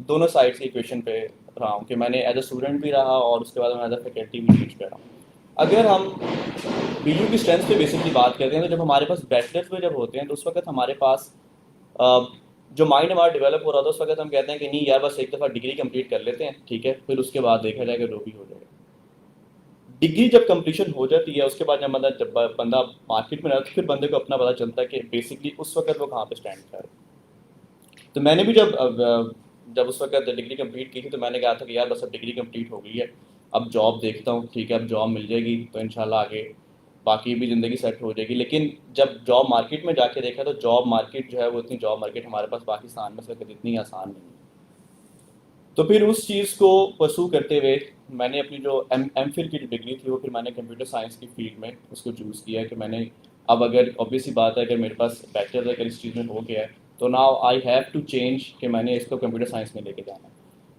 دونوں سائڈ کی ایکویشن پہ رہا ہوں کہ میں نے ایز اے اسٹوڈنٹ بھی رہا اور اس کے بعد میں ایز اے فیکلٹی بھی ٹیچ کر رہا ہوں. اگر ہم بی یو کی اسٹرینتھس پہ بیسکلی بات کرتے ہیں تو جب ہمارے پاس بیچلرس میں جب ہوتے ہیں تو اس وقت ہمارے پاس جو مائنڈ ہمارا ڈیولپ ہو رہا تھا اس وقت ہم کہتے ہیں کہ نہیں یار بس ایک دفعہ ڈگری کمپلیٹ کر لیتے ہیں, ٹھیک ہے, پھر اس کے بعد دیکھا جائے گا جو بھی ہو جائے گا. ڈگری جب کمپلیشن ہو جاتی ہے اس کے بعد جب بندہ مارکیٹ میں رہتا ہے پھر بندے کو اپنا پتہ چلتا ہے کہ بیسکلی اس وقت وہ کہاں پہ اسٹینڈ کر رہا ہے. تو میں نے بھی جب اس وقت ڈگری کمپلیٹ کی تھی تو میں نے کہا تھا کہ یار بس اب ڈگری کمپلیٹ ہو گئی ہے, اب جاب دیکھتا ہوں, ٹھیک ہے, اب جاب مل جائے گی تو انشاءاللہ آگے باقی بھی زندگی سیٹ ہو جائے گی. لیکن جب جاب مارکیٹ میں جا کے دیکھا تو جاب مارکیٹ جو ہے وہ اتنی جاب مارکیٹ ہمارے پاس پاکستان میں اس وقت اتنی آسان نہیں ہے. تو پھر اس چیز کو پرسو کرتے ہوئے میں نے اپنی جو ایم فل کی جو ڈگری تھی وہ پھر میں نے کمپیوٹر سائنس کی فیلڈ میں اس کو چوز کیا کہ میں نے اب اگر obvious سی بات ہے اگر میرے پاس بیچلر اگر اس چیز میں ہو گیا ہے تو now I have to change کہ میں نے اس کو کمپیوٹر سائنس میں لے کے جانا ہے.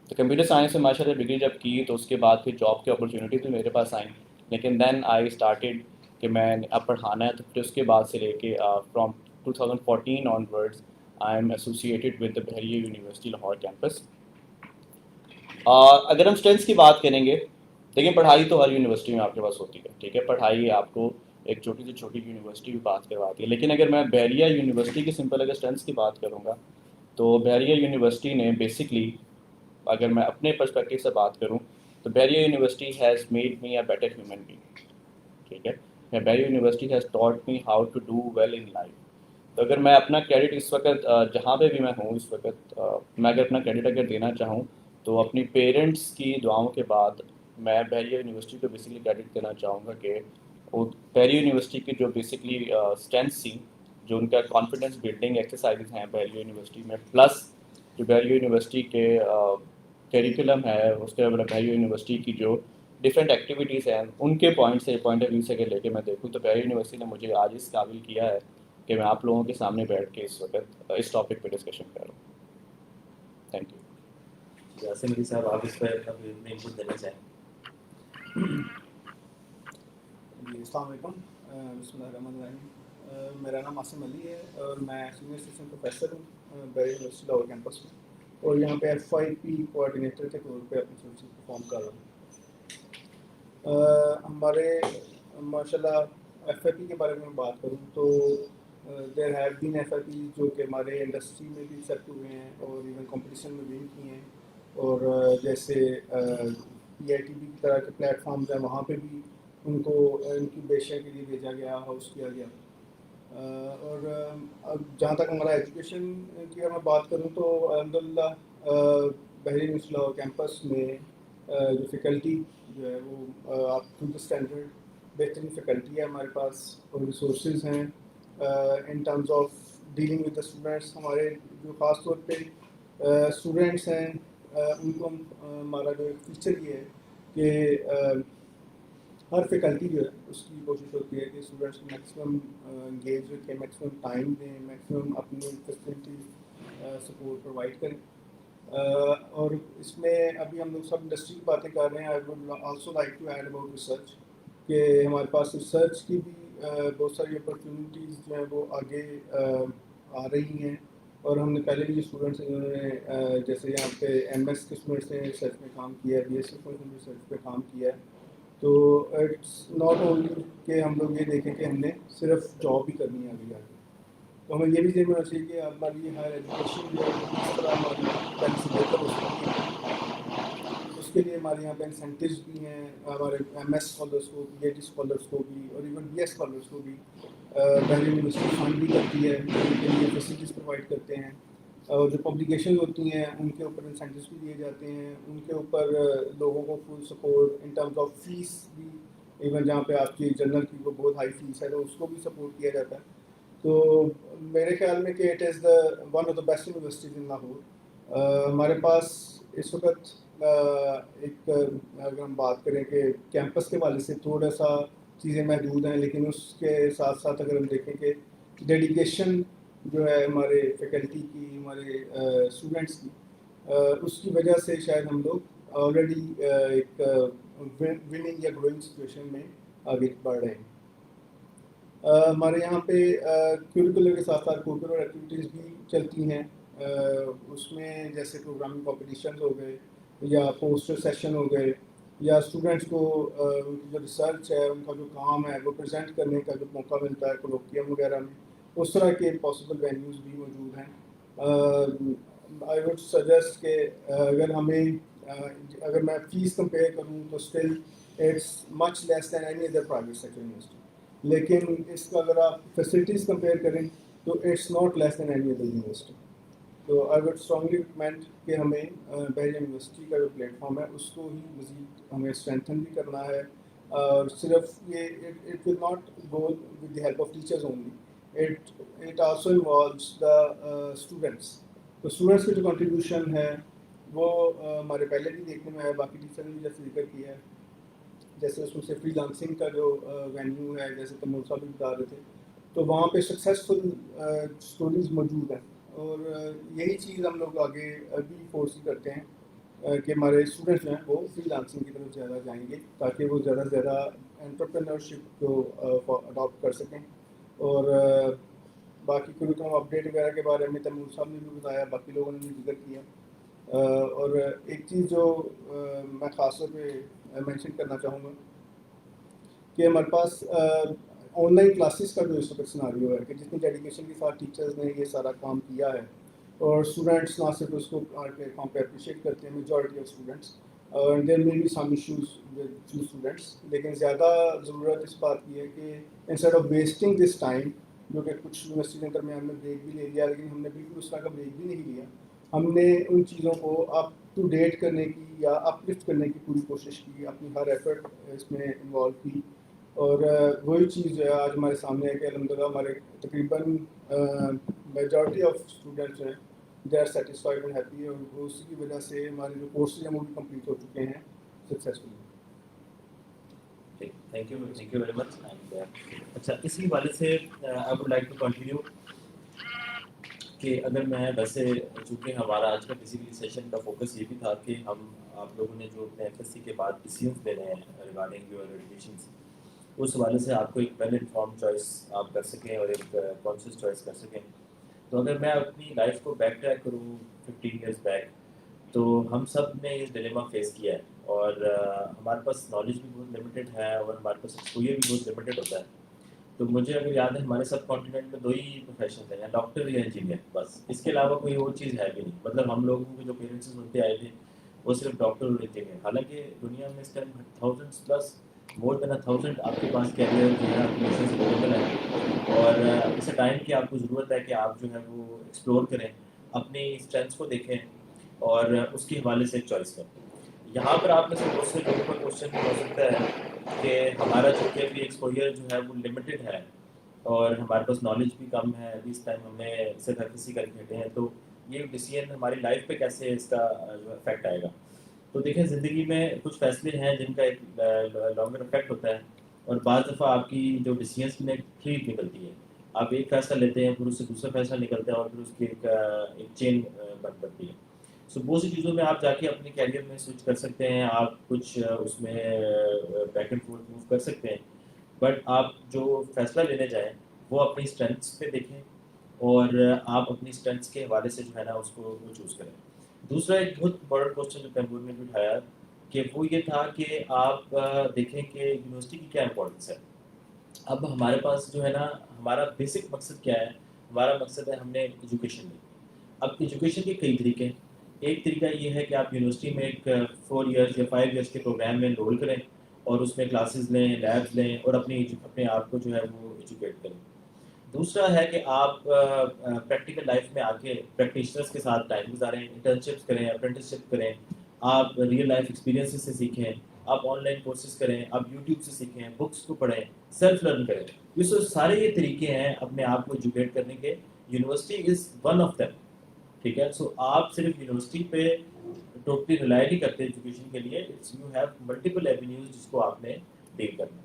تو کمپیوٹر سائنس میں ماشاء اللہ ڈگری جب کی تو اس کے بعد پھر جاب کی اپرچونیٹیز بھی میرے پاس آئیں. لیکن دین آئی اسٹارٹیڈ کہ میں نے اب پڑھانا ہے. تو پھر اس کے بعد سے لے کے from 2014 on words I am associated with the بحریہ یونیورسٹی لاہور کیمپس. اگر ہم اسٹرینتھس کی بات کریں گے لیکن پڑھائی تو ہر یونیورسٹی میں آپ کے پاس ہوتی ہے, ٹھیک ہے, پڑھائی آپ کو ایک چھوٹی سے چھوٹی یونیورسٹی بھی بات کرواتی ہے. لیکن اگر میں بحریہ یونیورسٹی کی سمپل اگر اسٹرینتھس کی بات کروں گا تو بحریہ یونیورسٹی نے بیسکلی اگر میں اپنے پرسپیکٹیو سے بات کروں تو Bahria University has made me a better human being, ٹھیک ہے. Bahria University has taught me how to do well in life. تو اگر میں اپنا کریڈٹ اس وقت جہاں پہ بھی میں ہوں اس وقت میں اگر اپنا کریڈٹ اگر دینا چاہوں تو اپنی پیرنٹس کی دعاؤں کے بعد میں بحریہ یونیورسٹی کو بیسکلی کریڈٹ دینا چاہوں گا کہ وہ بحریہ یونیورسٹی کی جو بیسکلی اسٹرینتھس تھیں, جو ان کا کانفیڈنس بلڈنگ ایکسرسائزز ہیں بحریہ یونیورسٹی میں, پلس جو بحریہ یونیورسٹی کے کریکولم ہے اس کے بحریہ یونیورسٹی کی جو ڈفرینٹ ایکٹیویٹیز ہیں ان کے پوائنٹ آف ویو سے اگر لے کے میں دیکھوں تو بحریہ یونیورسٹی نے مجھے آج اس قابل کیا ہے کہ میں آپ لوگوں کے سامنے بیٹھ کے اس وقت اس ٹاپک پہ ڈسکشن کر رہا ہوں. Thank you. یاسر علی صاحب آپ اس پر اپنے انپٹ دینا چاہیں. جی السلام علیکم. بسم اللہ الرحمن الرحیم. میرا نام عاصم علی ہے اور میں سینئر اسسٹنٹ پروفیسر ہوں بحریہ یونیورسٹی لاہور کیمپس میں, اور یہاں پہ FYP کوآرڈینیٹر کے طور پہ اپنی سروسز پرفارم کر رہا ہوں. ہمارے ماشاء اللہ FYP کے بارے میں بات کروں تو دیر ہیو بین FYP جو کہ ہمارے انڈسٹری میں بھی ایکسیپٹ ہوئے ہیں اور ایون کمپٹیشن میں ون کی ہیں, اور جیسے PITB کی طرح کے پلیٹ فارمز ہیں وہاں پہ بھی ان کو انکیوبیشن کے لیے بھیجا گیا, ہوسٹ کیا گیا. اور اب جہاں تک ہمارا ایجوکیشن کی اگر میں بات کروں تو الحمدللہ بحریہ یونیورسٹی لاہور کیمپس میں جو فیکلٹی جو ہے وہ آپ ٹو دا اسٹینڈرڈ بہترین فیکلٹی ہے ہمارے پاس, اور ریسورسز ہیں ان terms of dealing with the students. ہمارے جو خاص طور پہ اسٹوڈنٹس ہیں ان کو ہمارا جو ایک فیچر یہ ہے کہ ہر فیکلٹی جو ہے اس کی کوشش ہوتی ہے کہ اسٹوڈنٹس کو میکسیمم انگیج رکھیں, میکسیمم ٹائم دیں, میکسیمم اپنی فیسلٹی سپورٹ پرووائڈ کریں. اور اس میں ابھی ہم لوگ سب انڈسٹری کی باتیں کر رہے ہیں. I would also like to add about research کہ ہمارے پاس ریسرچ کی بھی بہت ساری اپرچونیٹیز جو ہیں وہ آگے آ رہی ہیں, اور ہم نے پہلے بھی جو اسٹوڈنٹس ہیں جنہوں نے جیسے یہاں پہ MS کے اسٹوڈنٹس نے ریسرچ میں کام کیا ہے, BSc اسٹوڈنٹس نے ریسرچ پہ کام کیا ہے. تو اٹس ناٹ اونلی کہ ہم لوگ یہ دیکھیں کہ ہم نے صرف جاب ہی کرنی ہے آگے جا کے, تو ہمیں یہ بھی ذہن میں ہونا چاہیے کہ ہماری ہائر ایجوکیشن جو ہے وہ کس طرح ہماری پہلے سے بہتر ہو سکتی ہے. اس کے لیے ہمارے یہاں پہ انسینٹیوز بھی ہیں ہمارے MS اسکالرس کو, PhD اسکالرس کو بھی, اور ایون BS اسکالرس کو بھی بحریہ یونیورسٹی فنڈ بھی کرتی ہے, ان کے لیے فیسلٹیز پرووائڈ کرتے ہیں, اور جو پبلیکیشن ہوتی ہیں ان کے اوپر انسینٹیوز بھی دیے جاتے ہیں, ان کے اوپر لوگوں کو full support in terms of fees بھی, ایون جہاں پہ آپ کی جنرل کی وہ بہت ہائی فیس ہے تو اس کو بھی سپورٹ کیا جاتا ہے. تو میرے خیال میں کہ it is the one of the best universities ان لاہور. ہمارے پاس اس وقت ایک اگر ہم بات کریں کہ کیمپس کے حوالے سے تھوڑا سا چیزیں محدود ہیں, لیکن اس کے ساتھ ساتھ اگر ہم دیکھیں کہ ڈیڈیکیشن جو ہے ہمارے فیکلٹی کی, ہمارے اسٹوڈنٹس کی, اس کی وجہ سے شاید ہم لوگ آلریڈی ایک وننگ یا گروئنگ سچویشن میں آگے بڑھ رہے ہیں. ہمارے یہاں پہ کیوریکولر کے ساتھ ساتھ کوکولر ایکٹیویٹیز بھی چلتی ہیں. اس میں جیسے پروگرامنگ کمپٹیشنز ہو گئے, یا پوسٹر سیشن ہو گئے, یا اسٹوڈنٹس کو ان کی جو ریسرچ ہے ان کا جو کام ہے وہ پریزنٹ کرنے کا جو موقع ملتا ہے کولوکیم وغیرہ میں, اس طرح کے پاسبل وینیوز بھی موجود ہیں. آئی وڈ سجیسٹ کہ اگر میں فیس کمپیئر کروں تو still it's much less than any other private sector university, لیکن اس کا اگر آپ فیسلٹیز کمپیئر کریں تو it's not less than any other university. تو آئی وڈ اسٹرانگلی ریکمینڈ کہ ہمیں بحریہ یونیورسٹی کا جو پلیٹ فارم ہے اس کو ہی مزید ہمیں اسٹرینتھن بھی کرنا ہے, اور صرف یہ it will not go with the help of teachers only, it also involves the students. تو اسٹوڈنٹس کی جو کنٹریبیوشن ہے وہ ہمارے پہلے بھی دیکھنے میں ہے، باقی ٹیچر نے بھی جیسے ذکر کیا ہے، جیسے اس میں سے فری لانسنگ کا جو وینیو ہے، جیسے تیمور صاحب بھی بتا رہے تھے، تو وہاں پہ سکسیزفل اسٹوریز موجود ہیں. اور یہی چیز ہم لوگ آگے ابھی فورس کرتے ہیں کہ ہمارے اسٹوڈنٹس جو ہیں وہ فری لانسنگ کی طرف زیادہ جائیں گے، تاکہ وہ زیادہ سے زیادہ انٹرپرینورشپ کو اڈاپٹ کر سکیں. اور باقی کریکولم اپڈیٹ وغیرہ کے بارے میں تیمور صاحب نے بھی بتایا، باقی لوگوں نے بھی ذکر کیا. اور ایک چیز جو میں خاص طور پہ مینشن کرنا چاہوں گا کہ ہمارے پاس آن لائن کلاسز کا جو اس وقت سناریو ہے کہ جتنی ڈیڈیکیشن کے ساتھ ٹیچرز نے یہ سارا کام کیا ہے، اور اسٹوڈنٹس نہ صرف اس کو کام پہ اپریشیٹ کرتے ہیں، میجورٹی آف اسٹوڈنٹس، اور دیر میں بھی some issues with few students, لیکن زیادہ ضرورت اس بات کی ہے کہ instead of wasting this time, جو کہ کچھ یونیورسٹی کے درمیان میں بریک بھی لے لیا، لیکن ہم نے بالکل اس طرح کا بریک بھی نہیں لیا. ہم نے ان چیزوں کو اپ ٹو ڈیٹ کرنے کی یا اپ لفٹ کرنے کی پوری کوشش کی، اپنی ہر ایفرٹ اس میں انوالو کی. اور وہی چیز جو ہے آج ہمارے سامنے ہے کہ الحمدللہ ہمارے تقریباً میجورٹی آف اسٹوڈنٹس جو ہیں they are satisfied and happy, اور اسی کی وجہ سے ہمارے جو کورسز ہیں وہ بھی کمپلیٹ ہو چکے ہیں successfully. Thank you very much. And اچھا، اسی حوالے سے I would like to continue کہ اگر میں ویسے، چونکہ ہمارا آج کا بیسیکلی سیشن کا فوکس یہ بھی تھا کہ ہم آپ لوگوں نے جو اپنے ایف ایس سی کے بعد ڈیسیزنس لے رہے ہیں ریگارڈنگ یور ایجوکیشنس، اس حوالے سے آپ کو ایک ویل انفارم چوائس آپ کر سکیں اور ایک کانشیس چوائس کر سکیں. تو اگر میں اپنی لائف کو بیک ٹریک کروں 15 ایئرس بیک، تو ہم سب نے یہ ڈلیما فیس کیا ہے، اور ہمارے پاس نالج بھی بہت لمیٹیڈ ہے اور ہمارے پاس ایکسپوجر بھی بہت لمیٹیڈ ہوتا ہے. تو مجھے اگر یاد ہے ہمارے سب کانٹیننٹ میں 2 ہی پروفیشنز ہیں، یا ڈاکٹر یا انجینئر، بس اس کے علاوہ کوئی اور چیز ہے بھی نہیں. مطلب ہم لوگوں کے جو پیرنٹس سنتے آئے تھے وہ صرف ڈاکٹر اور انجینئر، حالانکہ دنیا میں اس ٹائم تھاؤزنڈس پلس، مور دین 1000 آپ کے پاس کیریئر جو ہے اپلیکیشنز اویلیبل ہیں. اور اس ٹائم کی آپ کو ضرورت ہے کہ آپ جو ہے وہ ایکسپلور کریں، اپنی اسٹرینتھس کو دیکھیں اور اس کے حوالے سے ایک چوائس کریں. یہاں پر آپ میں سے بہت سے لوگوں کا کوشچن بھی ہو سکتا ہے کہ ہمارا چونکہ ابھی ایکسپوجر جو ہے وہ لمیٹیڈ ہے اور ہمارے پاس نالج بھی کم ہے، ابھی اس ٹائم ہم نے صرف ایف ایس سی کر کے ہٹے ہیں، تو یہ ڈیسیژن ہماری لائف پہ کیسے اس کا جو افیکٹ آئے گا. تو دیکھیں، زندگی میں کچھ فیصلے ہیں جن کا ایک لانگر افیکٹ ہوتا ہے، اور بعض دفعہ آپ کی جو ڈیسیژنس کی ایک ٹریٹ نکلتی ہے. آپ ایک فیصلہ لیتے ہیں، پھر اس سے دوسرا فیصلہ نکلتا ہے، اور پھر اس کی ایک چین بن پڑتی ہے. سو بہت سی چیزوں میں آپ جا کے اپنے کیریئر میں سوئچ کر سکتے ہیں، آپ کچھ اس میں بیک اینڈ فورتھ موو کر سکتے ہیں، بٹ آپ جو فیصلہ لینے جائیں وہ اپنی اسٹرینتھس پہ دیکھیں، اور آپ اپنی اسٹرینتھس کے حوالے سے جو ہے نا اس کو وہ چوز کریں. دوسرا ایک بہت بڑا کوشچن جو تیمور نے بھی اٹھایا کہ وہ یہ تھا کہ آپ دیکھیں کہ یونیورسٹی کی کیا امپورٹنس ہے. اب ہمارے پاس جو ہے نا، ہمارا بیسک مقصد کیا ہے؟ ہمارا مقصد ہے ہم نے ایجوکیشن لی. اب ایجوکیشن کے کئی طریقے ہیں. ایک طریقہ یہ ہے کہ آپ یونیورسٹی میں ایک 4 ایئرس یا 5 ایئرس کے پروگرام میں انرول کریں اور اس میں کلاسز لیں، لیبس لیں، اور اپنے آپ کو جو ہے وہ ایجوکیٹ کریں. دوسرا ہے کہ آپ پریکٹیکل لائف میں آ کے پریکٹیشنرس کے ساتھ ٹائم گزاریں، انٹرنشپس کریں، اپرینٹسشپ کریں، آپ ریئل لائف ایکسپیرینسز سے سیکھیں، آپ آن لائن کورسز کریں، آپ یوٹیوب سے سیکھیں، بکس کو پڑھیں، سیلف لرن کریں. یہ سارے یہ طریقے ہیں اپنے آپ کو ایجوکیٹ کرنے کے. University is one of them. ٹھیک ہے، سو آپ صرف یونیورسٹی پہ ٹوٹلی ریلائی نہیں کرتے ایجوکیشن کے لیے. یو ہیو ملٹیپل ایونیوز جس کو آپ نے ڈیل کرنا.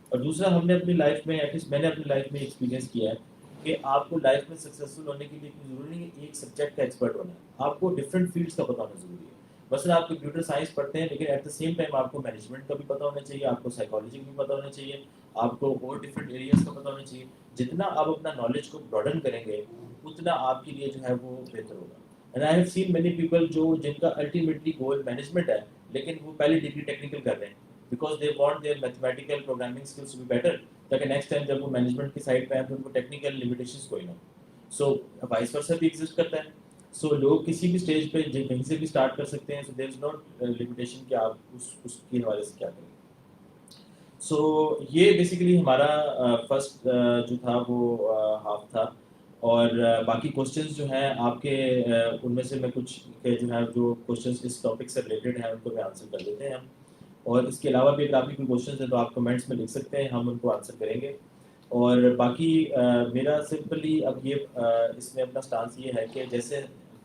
اور دوسرا، ہم نے اپنی لائف میں، ایٹ لیسٹ میں نے اپنی لائف میں ایکسپیرینس کیا ہے کہ آپ کو لائف میں سکسیزفل ہونے کے لیے ضروری نہیں ہے ایک سبجیکٹ کا ایکسپرٹ ہونا ہے، آپ کو ڈفرینٹ فیلڈس کا پتہ ہونا ضروری ہے. مثلا آپ کمپیوٹر سائنس پڑھتے ہیں، لیکن ایٹ دا سیم ٹائم آپ کو مینجمنٹ کا بھی پتہ ہونا چاہیے، آپ کو سائیکالوجی کا بھی پتہ ہونا چاہیے، آپ کو اور ڈفرینٹ ایریاز کا پتہ ہونا چاہیے. جتنا آپ اپنا نالج کو براڈن کریں گے اتنا آپ کے لیے جو ہے وہ بہتر ہوگا. And I have seen many people جن کا الٹیمیٹلی گول مینجمنٹ ہے، لیکن وہ پہلی ڈگری ٹیکنیکل کر رہے ہیں because they want their mathematical programming skills to be better, تاکہ نیکسٹ ٹائم جب وہ مینجمنٹ کی سائڈ پہ آئیں تو ان کو ٹیکنیکل لمیٹیشنس کوئی نہ ہو. سو وائس ورسا بھی ایگزسٹ کرتا ہے. سو لوگ کسی بھی اسٹیج پہ کہیں سے بھی اسٹارٹ کر سکتے ہیں. سو دیر از ناٹ لمیٹیشن کہ آپ اس کے حوالے سے کیا کریں. سو یہ بیسیکلی ہمارا فرسٹ جو تھا وہ ہاف تھا. اور باقی کوشچنس جو ہیں آپ کے، ان میں سے میں کچھ جو ہے جو کوشچنس اس ٹاپک سے ریلیٹڈ ہیں ان کو بھی آنسر کر دیتے ہیں ہم. اور اس کے علاوہ بھی اگر آپ کی کوئی کوشچنز ہیں تو آپ کمنٹس میں لکھ سکتے ہیں, ہم ان کو آنسر کریں گے. اور باقی میرا سمپلی اب یہ اس میں اپنا سٹانس یہ ہے کہ جیسے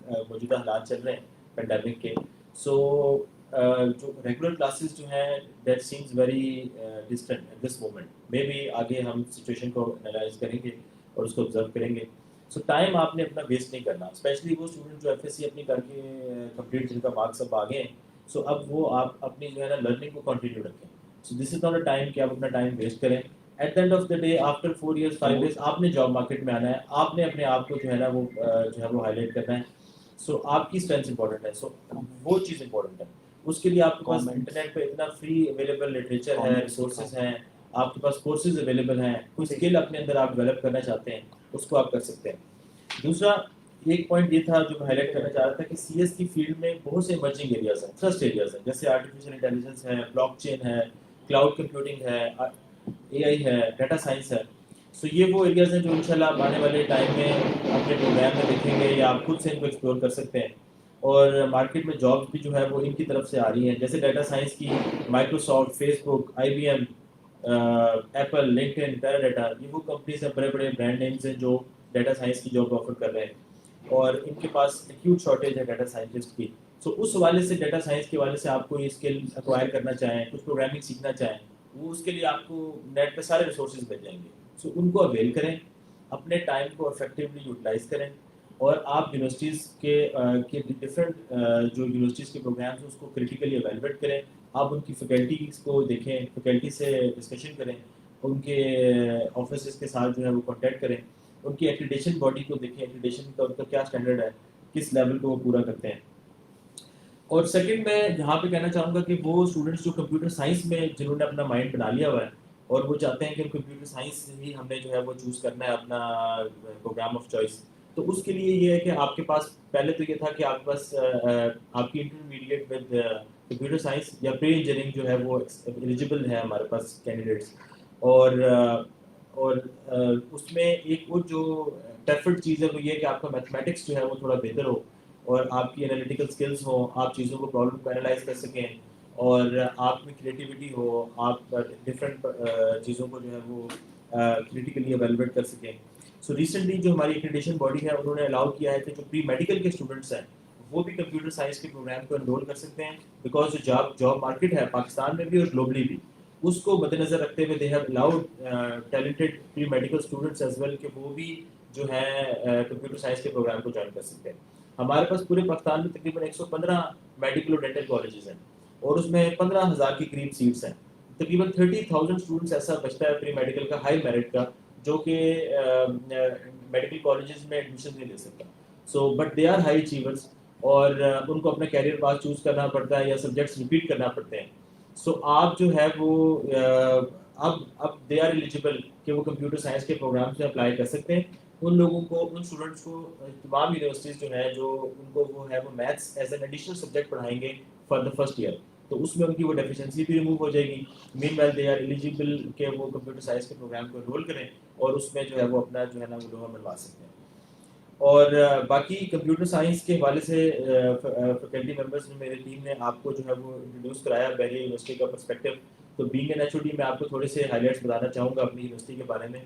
موجودہ حالات چل رہے ہیں پینڈیمک کے, سو جو ریگولر کلاسز جو ہیں that seems very distant at this moment. Maybe آگے ہم سچویشن کو انالائز کریں گے اور اس کو آبزرو کریں گے. سو ٹائم آپ نے اپنا ویسٹ نہیں کرنا, اسپیشلی وہ اسٹوڈنٹ جو ایف ایس سی اپنی کر کے کمپلیٹ جن کا مارکس اب آگے ہیں. سو اب وہ آپ اپنی جو ہے نا لرننگ کو کنٹینیو رکھیں. سو دس از ناٹ اے ٹائم کہ آپ اپنا ٹائم ویسٹ کریں. At the end of the day after 4 years 5 years آپ نے جاب مارکیٹ میں آنا ہے, آپ نے اپنے آپ کو جو ہے نا وہ جو ہے وہ ہائی لائٹ کرنا ہے. سو آپ کی اسٹرینتھ امپورٹنٹ ہے, سو وہ چیز امپورٹنٹ ہے. اس کے لیے آپ کے پاس انٹرنیٹ پہ اتنا فری اویلیبل لٹریچر ہے, ریسورسز ہیں, آپ کے پاس کورسز اویلیبل ہیں. کوئی اسکل اپنے اندر آپ ڈیولپ کرنا چاہتے ہیں اس کو آپ کر سکتے ہیں. دوسرا ایک پوائنٹ یہ تھا جو میں ہائی لائٹ کرنا چاہ رہا تھا کہ سی ایس کی فیلڈ میں بہت سے ایمرجنگ ایریاز ہیں, تھرسٹ ایریاز ہیں, جیسے آرٹیفیشیل انٹیلیجنس ہے, بلاک چین ہے, کلاؤڈ کمپیوٹنگ ہے, اے آئی ہے, ڈیٹا سائنس ہے. سو یہ وہ ایریاز ہیں جو انشاءاللہ آپ آنے والے ٹائم میں اپنے پروگرام میں دیکھیں گے یا آپ خود سے ان کو ایکسپلور کر سکتے ہیں. اور مارکیٹ میں جابس بھی جو ہے وہ ان کی طرف سے آ رہی ہیں, جیسے ڈیٹا سائنس کی مائکروسافٹ, فیس بک, آئی بی ایم, ایپل, لنکڈ ان, پیراڈیٹا, یہ وہ کمپنیز ہیں, بڑے بڑے برانڈ نیمز ہیں جو ڈیٹا سائنس کی جاب آفر کر رہے ہیں, اور ان کے پاس ایکیوٹ شارٹیج ہے ڈیٹا سائنٹسٹ کی. سو اس حوالے سے ڈیٹا سائنس کے حوالے سے آپ کو یہ اسکل ایکوائر کرنا چاہیں, کچھ پروگرامنگ سیکھنا چاہیں, وہ اس کے لیے آپ کو نیٹ پہ سارے ریسورسز مل جائیں گے. سو ان کو اویل کریں, اپنے ٹائم کو افیکٹولی یوٹیلائز کریں, اور آپ یونیورسٹیز کے ڈفرینٹ جو یونیورسٹیز کے پروگرامس ہیں اس کو کریٹیکلی ایویلویٹ کریں. آپ ان کی فیکلٹیز کو دیکھیں, فیکلٹی سے ڈسکشن کریں, ان کے آفیسز کے ساتھ جو ہے وہ کانٹیکٹ کریں, ان کی ایکریڈیشن باڈی کو دیکھیں, ایکریڈیشن کا ان کا کیا اسٹینڈرڈ ہے, کس لیول کو وہ پورا کرتے ہیں. اور سیکنڈ میں یہاں پہ کہنا چاہوں گا کہ وہ اسٹوڈنٹس جو کمپیوٹر سائنس میں جنہوں نے اپنا مائنڈ بنا لیا ہوا ہے اور وہ چاہتے ہیں کہ کمپیوٹر سائنس ہی ہم نے جو ہے وہ چوز کرنا ہے اپنا پروگرام آف چوائس, تو اس کے لیے یہ ہے کہ آپ کے پاس پہلے تو یہ تھا کہ آپ کے پاس آپ کی انٹرمیڈیٹ ود کمپیوٹر سائنس یا پری انجینئرنگ جو ہے وہ ایلیجیبل ہے ہمارے پاس کینڈیڈیٹس. اور اس میں ایک وہ جو ڈیفرنٹ چیز ہے وہ یہ کہ آپ کا میتھمیٹکس جو ہے وہ تھوڑا بہتر ہو, اور آپ کی انالیٹیکل اسکلس ہوں, آپ چیزوں کو پرابلم کو انالائز کر سکیں, اور آپ میں کریٹیوٹی ہو, آپ ڈفرینٹ چیزوں کو جو ہے وہ کریٹیکلی ایویلویٹ کر سکیں. سو ریسنٹلی جو ہماری ایکریڈیشن باڈی ہے انہوں نے الاؤ کیا ہے کہ جو پری میڈیکل کے اسٹوڈنٹس ہیں وہ بھی کمپیوٹر سائنس کے پروگرام کو انرول کر سکتے ہیں, بیکاز جو جاب مارکیٹ ہے پاکستان میں بھی اور گلوبلی بھی, اس کو مد نظر رکھتے ہوئے they have allowed talented pre medical students as well کہ وہ بھی جو ہے کمپیوٹر سائنس کے پروگرام کو جوائن کر سکتے ہیں. ہمارے پاس پورے پاکستان میں تقریباً 115 میڈیکل اور ڈینٹل کالجز ہیں, اور اس میں 15,000 کے قریب سیٹس ہیں. تقریباً 30,000 اسٹوڈنٹس ایسا بچتا ہے پری میڈیکل کا ہائی میرٹ کا جو کہ میڈیکل کالجز میں ایڈمیشن نہیں لے سکتا. So but they are high achievers, اور ان کو اپنا کیریئر پاس چوز کرنا پڑتا ہے یا سبجیکٹس ریپیٹ کرنا پڑتے ہیں. سو آپ جو ہے وہ اب دے آر ایلیجیبل کہ وہ کمپیوٹر سائنس کے پروگرامس میں اپلائی کر سکتے ہیں. ان لوگوں کو, ان اسٹوڈنٹس کو تمام یونیورسٹیز جو ہیں جو ان کو وہ ہے وہ maths as an additional subject پڑھائیں گے فار دا فرسٹ ایئر, تو اس میں ان کی وہ ڈیفیشنسی بھی ریموو ہو جائے گی. مین ویل دے آر ایلیجیبل کہ وہ کمپیوٹر سائنس کے پروگرام کو انرول کریں اور اس میں جو ہے وہ اپنا جو ہے نا وہ لوہا منوا سکتے ہیں. اور باقی کمپیوٹر سائنس کے حوالے سے فیکلٹی ممبرس نے میری ٹیم نے آپ کو جو ہے وہ انٹروڈیوس کرایا بحریہ یونیورسٹی کا پرسپیکٹو. تو being an H O D میں آپ کو تھوڑے سے ہائی لائٹس بتانا چاہوں گا اپنی یونیورسٹی کے بارے میں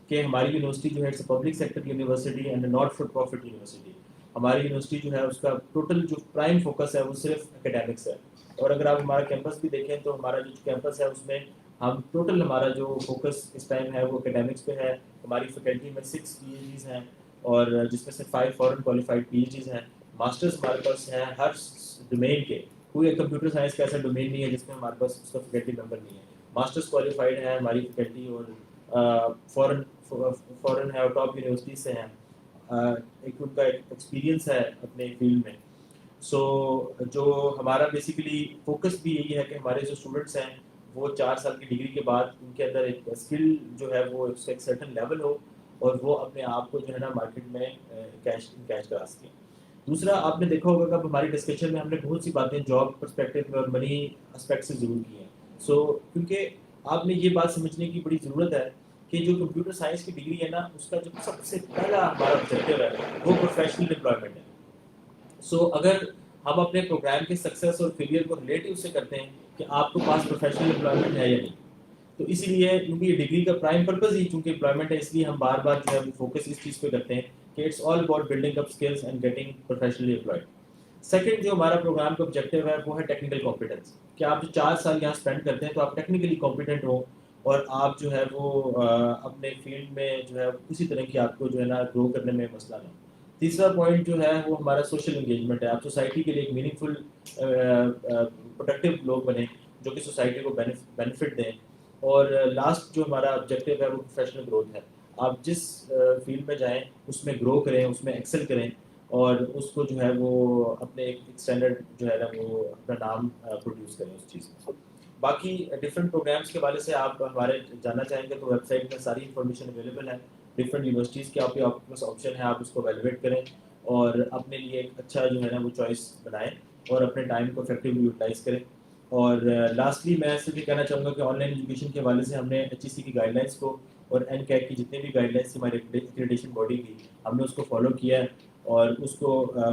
کہ ہماری یونیورسٹی جو ہے it's a public sector university and not for profit university. ہماری یونیورسٹی جو ہے اس کا ٹوٹل جو پرائم فوکس ہے وہ صرف اکیڈیمکس ہے. اور اگر آپ ہمارا کیمپس بھی دیکھیں تو ہمارا جو کیمپس ہے اس میں ہم ٹوٹل ہمارا جو فوکس اس ٹائم ہے وہ اکیڈیمکس پہ ہے. ہماری فیکلٹی میں 6 پی ایچ ڈیز ہیں, اور جس میں سے 5 فورن کوالیفائڈ پی ایچ ڈیز ہیں. ماسٹرز ہمارے پاس ہیں ہر ڈومین کے, کوئی کمپیوٹر سائنس کا ایسا ڈومین نہیں ہے جس میں ہمارے پاس اس کا فیکلٹی ممبر نہیں ہے. ماسٹرز کوالیفائڈ ہیں ہماری فیکلٹی, اور فورن ہے اور ٹاپ یونیورسٹی سے ہیں, ایک ان کا ایکسپیرینس ہے اپنے فیلڈ میں. سو جو ہمارا بیسیکلی فوکس بھی یہی ہے کہ ہمارے جو اسٹوڈنٹس ہیں وہ 4 سال کی ڈگری کے بعد ان کے اندر ایک اسکل جو ہے وہ ایک سرٹن لیول ہو, اور وہ اپنے آپ کو جو ہے نا مارکیٹ میں کیش کرا سکیں. دوسرا آپ نے دیکھا ہوگا کہ اب ہماری ڈسکشن میں ہم نے بہت سی باتیں جاب پرسپیکٹو میں اور منی اسپیکٹ سے ضرور کی ہیں. سو کیونکہ آپ نے یہ بات سمجھنے کی بڑی ضرورت ہے کہ جو کمپیوٹر سائنس کی ڈگری ہے نا اس کا جو سب سے پہلا ہمارا آبجیکٹیو ہے وہ پروفیشنل امپلائمنٹ ہے. سو اگر ہم اپنے پروگرام کے سکسیس اور فیلئر کو ریلیٹو سے کرتے ہیں کہ آپ کو پاس پروفیشنل امپلائمنٹ ہے یا نہیں. تو اسی لیے کیونکہ یہ ڈگری کا پرائم پرپز ہی چونکہ امپلائمنٹ ہے، اس لیے ہم بار بار جو ہے فوکس اس چیز پہ کرتے ہیں کہ it's all about building up skills and getting professionally employed. Second جو ہمارا پروگرام کا آبجیکٹیو ہے وہ ہے ٹیکنیکل کمپیٹنس، کہ آپ جو 4 سال یہاں اسپینڈ کرتے ہیں تو آپ ٹیکنیکلی کمپیٹنٹ ہوں اور آپ جو ہے وہ اپنے فیلڈ میں جو ہے اسی طرح کی آپ کو جو ہے نا گرو کرنے میں مسئلہ نہ ہو. تیسرا پوائنٹ جو ہے وہ ہمارا سوشل انگیجمنٹ ہے. آپ سوسائٹی کے لیے ایک میننگ فل پروڈکٹیو لوگ بنیں جو کہ سوسائٹی کو بینیفٹ دیں. اور لاسٹ جو ہمارا آبجیکٹیو ہے وہ پروفیشنل گروتھ ہے. آپ جس فیلڈ میں جائیں اس میں گرو کریں، اس میں ایکسل کریں اور اس کو جو ہے وہ اپنے ایک اسٹینڈرڈ جو ہے نا وہ اپنا نام پروڈیوس کریں اس چیز میں. باقی ڈفرینٹ پروگرامس کے حوالے سے آپ ہمارے جاننا چاہیں گے تو ویب سائٹ میں ساری انفارمیشن اویلیبل ہے. ڈفرینٹ یونیورسٹیز کے آپ کے پاس آپشن ہے، آپ اس کو ایویلویٹ کریں اور اپنے لیے ایک اچھا جو ہے نا وہ چوائس بنائیں اور اپنے ٹائم کو افیکٹولی یوٹیلائز کریں. اور لاسٹلی میں صرف یہ کہنا چاہوں گا کہ آن لائن ایجوکیشن کے حوالے سے ہم نے ایچ ای سی کی گائیڈ لائنس کو اور این کیک کی جتنی بھی گائیڈ لائنس تھی ہماری ایکریڈیشن باڈی کی، ہم نے اس کو فالو کیا ہے اور اس کو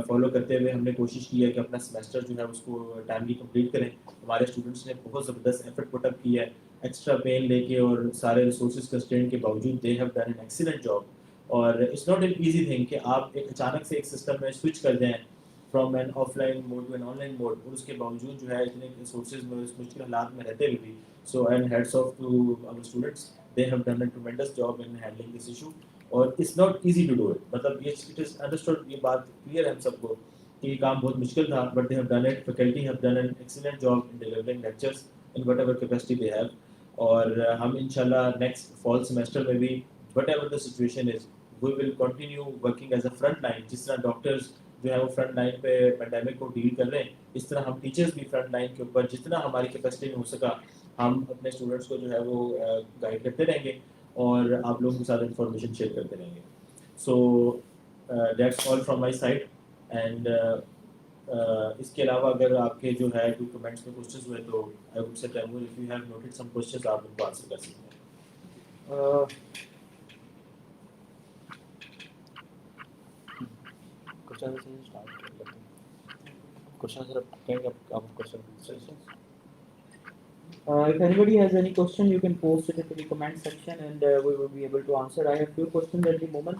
فالو کرتے ہوئے ہم نے کوشش کی ہے کہ اپنا سیمسٹر جو ہے اس کو ٹائملی کمپلیٹ کریں. ہمارے اسٹوڈنٹس نے بہت زبردست ایفرٹ پٹ اپ کیا ہے ایکسٹرا پین لے کے اور سارے ریسورسز کنسٹرینٹ کے باوجود they have done an excellent job. اور it's not an easy thing کہ آپ ایک اچانک سے ایک سسٹم میں سوئچ کر دیں from an offline mode to an online mode, اور اس کے باوجود جو ہے اتنے ریسورسز میں اس مشکل حالات میں رہتے ہوئے بھی. So and heads of to our students, they have done a tremendous job in handling this issue. اور it's not easy to do it, مطلب یہ اٹ از انڈرسٹوڈ، یہ بات کلیئر ہے ہم سب کو کہ یہ کام بہت مشکل تھا، but they have done it. Faculty have done an excellent job in delivering lectures in whatever capacity they have. اور ہم انشاءاللہ نیکسٹ فال سیمسٹر میں بھی whatever the situation is we will continue working as a front line. جس طرح doctors جو ہے وہ فرنٹ لائن پہ پینڈیمک کو ڈیل کر رہے ہیں، اس طرح ہم ٹیچرز بھی فرنٹ لائن کے اوپر جتنا ہماری کیپیسٹی میں ہو سکا ہم اپنے اسٹوڈنٹس کو جو ہے وہ گائڈ کرتے رہیں گے اور آپ لوگوں کے ساتھ انفارمیشن شیئر کرتے رہیں گے. So that's all from my side. And اس کے علاوہ اگر آپ کے جو ہے کوئی کمنٹس میں کوشچنز ہوئے تو I would say Taimur if you have noted some questions آپ ان کو آنسر کر سکتے ہیں. If anybody has any question, you can post it into the comment section and we will be able to answer. I have few questions at the moment.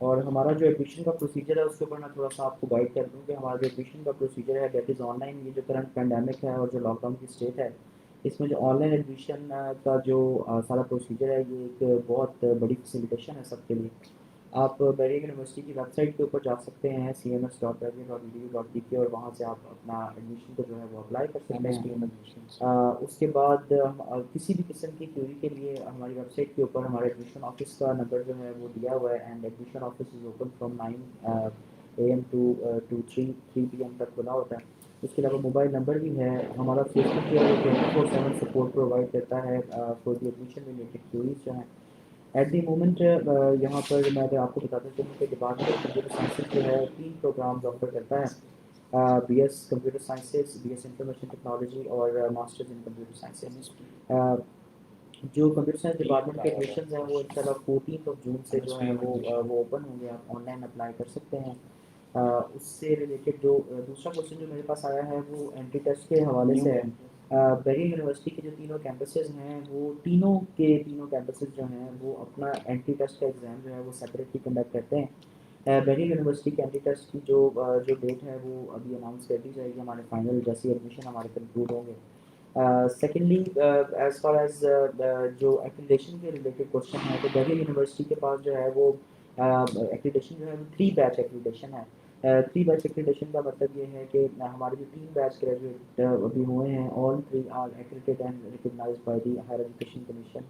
اور ہمارا جو admission کا پروسیجر ہے اس کے اوپر میں تھوڑا سا آپ کو گائڈ کر دوں کہ ہمارا جو ایڈمیشن کا پروسیجر ہے دیٹ از آن لائن. یہ جو کرنٹ پینڈیمک ہے اور جو لاک ڈاؤن کی اسٹیٹ ہے اس میں جو آن لائن ایڈمیشن کا جو سارا پروسیجر ہے یہ ایک بہت بڑی فیسیلیٹیشن ہے سب کے لیے. آپ بیریئر یونیورسٹی کی ویب سائٹ کے اوپر جا سکتے ہیں cms.berrier.edu.pk اور وہاں سے آپ اپنا ایڈمیشن کو جو ہے وہ اپلائی کر سکتے ہیں. اس کے بعد کسی بھی قسم کی کیوری کے لیے ہماری ویب سائٹ کے اوپر ہمارے ایڈمیشن آفس کا نمبر جو ہے وہ دیا ہوا ہے and admission office is open from 9 AM to 3 PM تک کھلا ہوتا ہے. اس کے علاوہ موبائل نمبر بھی ہے. ہمارا فیس بک جو ہے وہ 24/7 سپورٹ پرووائڈ کرتا ہے فور دی ایڈمیشن ریلیٹڈ کیوریز جو ہیں. ایٹ دی مومنٹ یہاں پر میں اگر آپ کو بتاتا چلوں کہ ڈپارٹمنٹ آف کمپیوٹر سائنسز جو ہے 3 پروگرامز آفر کرتا ہے. B S computer sciences, B S information technology اور ماسٹرز ان کمپیوٹر سائنسز. جو کمپیوٹر سائنس ڈپارٹمنٹ کے ایڈمیشنز ہیں وہ انشاءاللہ 14 جون سے جو ہے وہ اوپن ہوں گے. آپ آن لائن اپلائی کر سکتے ہیں. اس سے ریلیٹڈ جو دوسرا کوشچن جو میرے پاس آیا ہے وہ اینٹری ٹیسٹ کے حوالے سے ہے. بیریئر یونیورسٹی کے جو تینوں کیمپسز ہیں وہ تینوں کیمپسز جو ہیں وہ اپنا اینٹری ٹیسٹ کا ایگزام جو ہے وہ سیپریٹلی کنڈکٹ کرتے ہیں. بیریئر یونیورسٹی کے اینٹری ٹیسٹ کی جو ڈیٹ ہے وہ ابھی اناؤنس کر دی جائے گی ہمارے فائنل جیسے ایڈمیشن ہمارے کنکلوڈ ہوں گے. سیکنڈلی ایز فار ایز جو ایکریڈیشن کے ریلیٹڈ کوشچن ہے تو بیریئر یونیورسٹی کے پاس جو ہے وہ ایکریڈیشن جو ہے وہ 3 بیچ ایکریڈیشن ہے. 3 بیچ ایکریڈیشن کا مطلب یہ ہے کہ ہمارے جو 3 بیچ گریجویٹ ابھی ہوئے ہیں all 3 are accredited and recognized by the Higher Education Commission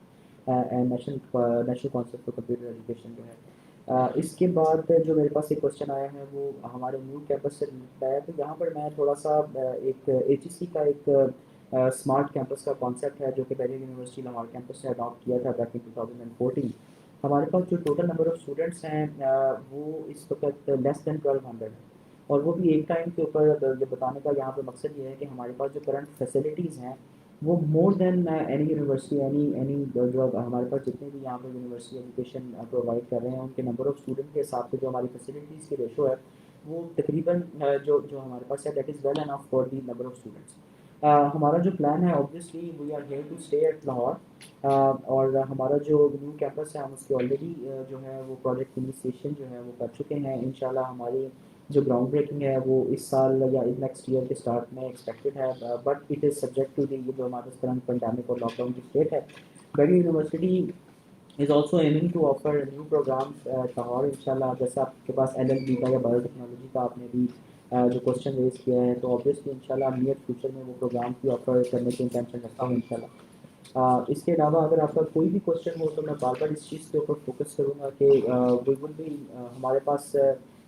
and National Council for Computer Education جو ہے. اس کے بعد جو میرے پاس ایک کوشچن آیا ہے وہ ہمارے نیو کیمپس سے ریلیٹڈ آیا. تو یہاں پر میں تھوڑا سا ایک ایچ ای سی کا ایک اسمارٹ کیمپس کا کانسیپٹ ہے جو کہ بیریئر یونیورسٹی لاہور کیمپس سے اڈاپٹ کیا تھا بیک ان 2014. ہمارے پاس جو ٹوٹل نمبر آف اسٹوڈنٹس ہیں وہ اس وقت لیس دین 1200 ہے. اور وہ بھی ایک ٹائم کے اوپر یہ بتانے کا یہاں پہ مقصد یہ ہے کہ ہمارے پاس جو کرنٹ فیسلٹیز ہیں وہ مور دین اینی یونیورسٹی اینی جو اب ہمارے پاس جتنے بھی یہاں پہ یونیورسٹی ایجوکیشن پرووائڈ کر رہے ہیں ان کے نمبر آف اسٹوڈنٹ کے حساب سے جو ہماری فیسلٹیز کی ریشو ہے وہ تقریباً جو ہمارے پاس ہے that is well enough for the number of students. ہمارا جو پلان ہے obviously we are here to stay at Lahore, اور ہمارا جو نیو کیمپس ہے ہم اس کی آلریڈی جو ہے وہ پروجیکٹ انیشیشن جو ہے وہ کر چکے ہیں. انشاءاللہ ہماری جو گراؤنڈ بریکنگ ہے وہ اس سال یا نیکسٹ ایئر کے اسٹارٹ میں ایکسپیکٹڈ ہے, but it is subject to the جو ہمارے کرنٹ پینڈیمک اور لاک ڈاؤن کی اسٹیٹ ہے. بیڈی university is also aiming to offer new programs Lahore انشاءاللہ. جیسے آپ کے پاس LLB کا یا بایو ٹیکنالوجی کا آپ نے بھی جو کوشچن ریز کیا ہے تو آبویسلی انشاءاللہ نیئر فیوچر میں وہ پروگرام کی آفر کرنے کی انٹینشن رکھتا ہوں انشاءاللہ. اس کے علاوہ اگر آپ کا کوئی بھی کوشچن ہو تو میں بار بار اس چیز کے اوپر فوکس کروں گا کہ وی ول بی ہمارے پاس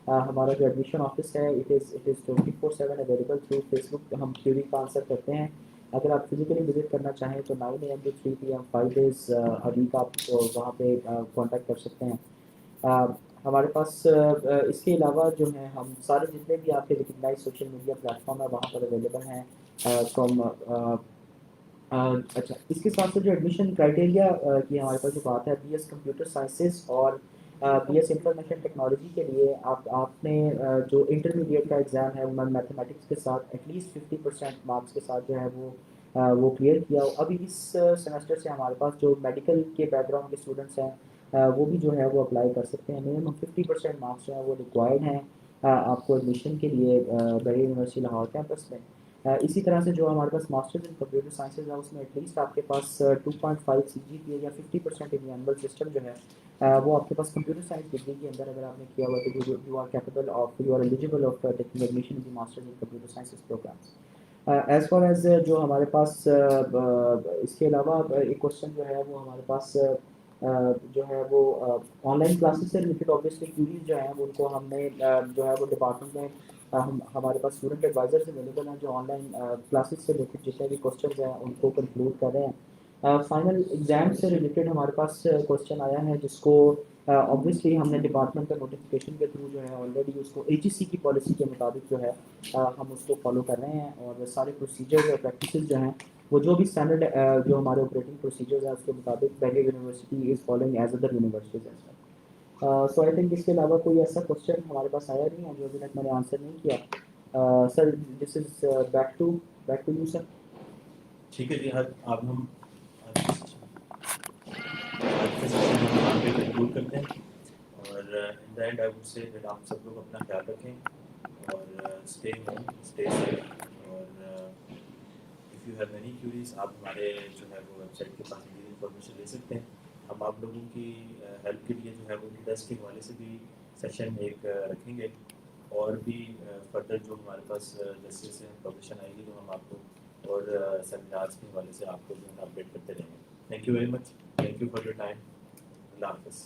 ہمارا جو ایڈمیشن آفس ہے it is 24/7 available through Facebook. ہم کیوری کا آنسر کرتے ہیں. اگر آپ فزیکلی وزٹ کرنا چاہیں تو 9 AM to 3 PM 5 days a week آپ وہاں پہ کانٹیکٹ کر سکتے ہیں. ہمارے پاس اس کے علاوہ جو ہے ہم سارے جتنے بھی آپ کے recognize social media platform ہے وہاں پر اویلیبل ہیں فرام. اچھا, اس کے ساتھ سے جو ایڈمیشن کرائٹیریا کی ہمارے پاس جو بات ہے BS کمپیوٹر سائنسز اور BS انفارمیشن ٹیکنالوجی کے لیے آپ نے جو انٹرمیڈیٹ کا ایگزام ہے وہ میتھمیٹکس کے ساتھ ایٹ لیسٹ 50% مارکس کے ساتھ جو ہے وہ کلیئر کیا. ابھی اس سیمسٹر سے ہمارے پاس جو میڈیکل کے بیک گراؤنڈ کے اسٹوڈنٹس ہیں وہ بھی جو ہے وہ اپلائی کر سکتے ہیں. منیمم 50% مارکس جو ہیں وہ ریکوائرڈ ہیں آپ کو ایڈمیشن کے لیے بحری یونیورسٹی لاہور کیمپس میں. اسی طرح سے جو ہمارے پاس ماسٹرز ان کمپیوٹر سائنسز ہے اس میں ایٹ لیسٹ آپ کے پاس 2.5 CGPA یا 50% ان اینول سسٹم جو ہے وہ آپ کے پاس کمپیوٹر سائنس ڈگری کے اندر اگر آپ نے کیا ہوا تو you are capable of you are eligible of taking admission in the masters in computer sciences programs. As far as جو ہمارے پاس اس کے علاوہ ایک کوشچن جو ہے وہ ہمارے پاس جو ہے وہ آن لائن کلاسز سے ریلیٹڈ آبویسلی کیوریز جو ہیں ان کو ہم نے جو ہے وہ ڈپارٹمنٹ میں ہمارے پاس اسٹوڈنٹ ایڈوائزرز اویلیبل ہیں جو آن لائن کلاسز سے ریلیٹڈ جتنے بھی کوشچنز ہیں ان کو کنکلوڈ کر رہے ہیں. فائنل ایگزام سے ریلیٹڈ ہمارے پاس کوشچن آیا ہے جس کو obviously ہم نے ڈپارٹمنٹ کا نوٹیفیکیشن کے تھرو جو ہے آلریڈی اس کو HEC کی پالیسی کے مطابق جو ہے ہم اس کو فالو کر رہے ہیں اور سارے پروسیجرز اور پریکٹسز جو ہیں وہ جو بھی اسٹینڈرڈ جو ہمارے آپریٹنگ پروسیجرز ہیں اس کے مطابق Delhi university is following as other universities as well. So I think اس کے علاوہ کوئی ایسا کوشچن ہمارے پاس آیا نہیں ہے جو ابھی تک میں نے آنسر نہیں کیا. سر دس از بیک ٹو یو سر. ٹھیک ہے جی. اب ہم آج کے سیشن ہم یہاں پہ کنکلوڈ کرتے ہیں اور ان دا اینڈ آئی وڈ سے آپ سب لوگ اپنا خیال رکھیں اور اسٹے ہوم, اسٹے سیف. اور if you have any queries آپ ہمارے جو ہے وہ ویب سائٹ کے پاس بھی انفارمیشن لے سکتے ہیں. ہم آپ لوگوں کی ہیلپ کے لیے جو ہے وہ ٹیسٹ کے حوالے سے بھی سیشن ایک رکھیں گے اور بھی فردر جو ہمارے پاس جیسے جیسے انفارمیشن آئے گی تو ہم آپ کو اور سیمینارس کے حوالے سے آپ کو جو ہے اپڈیٹ کرتے رہیں گے. Thank you very much. Thank you for your time. اللہ حافظ.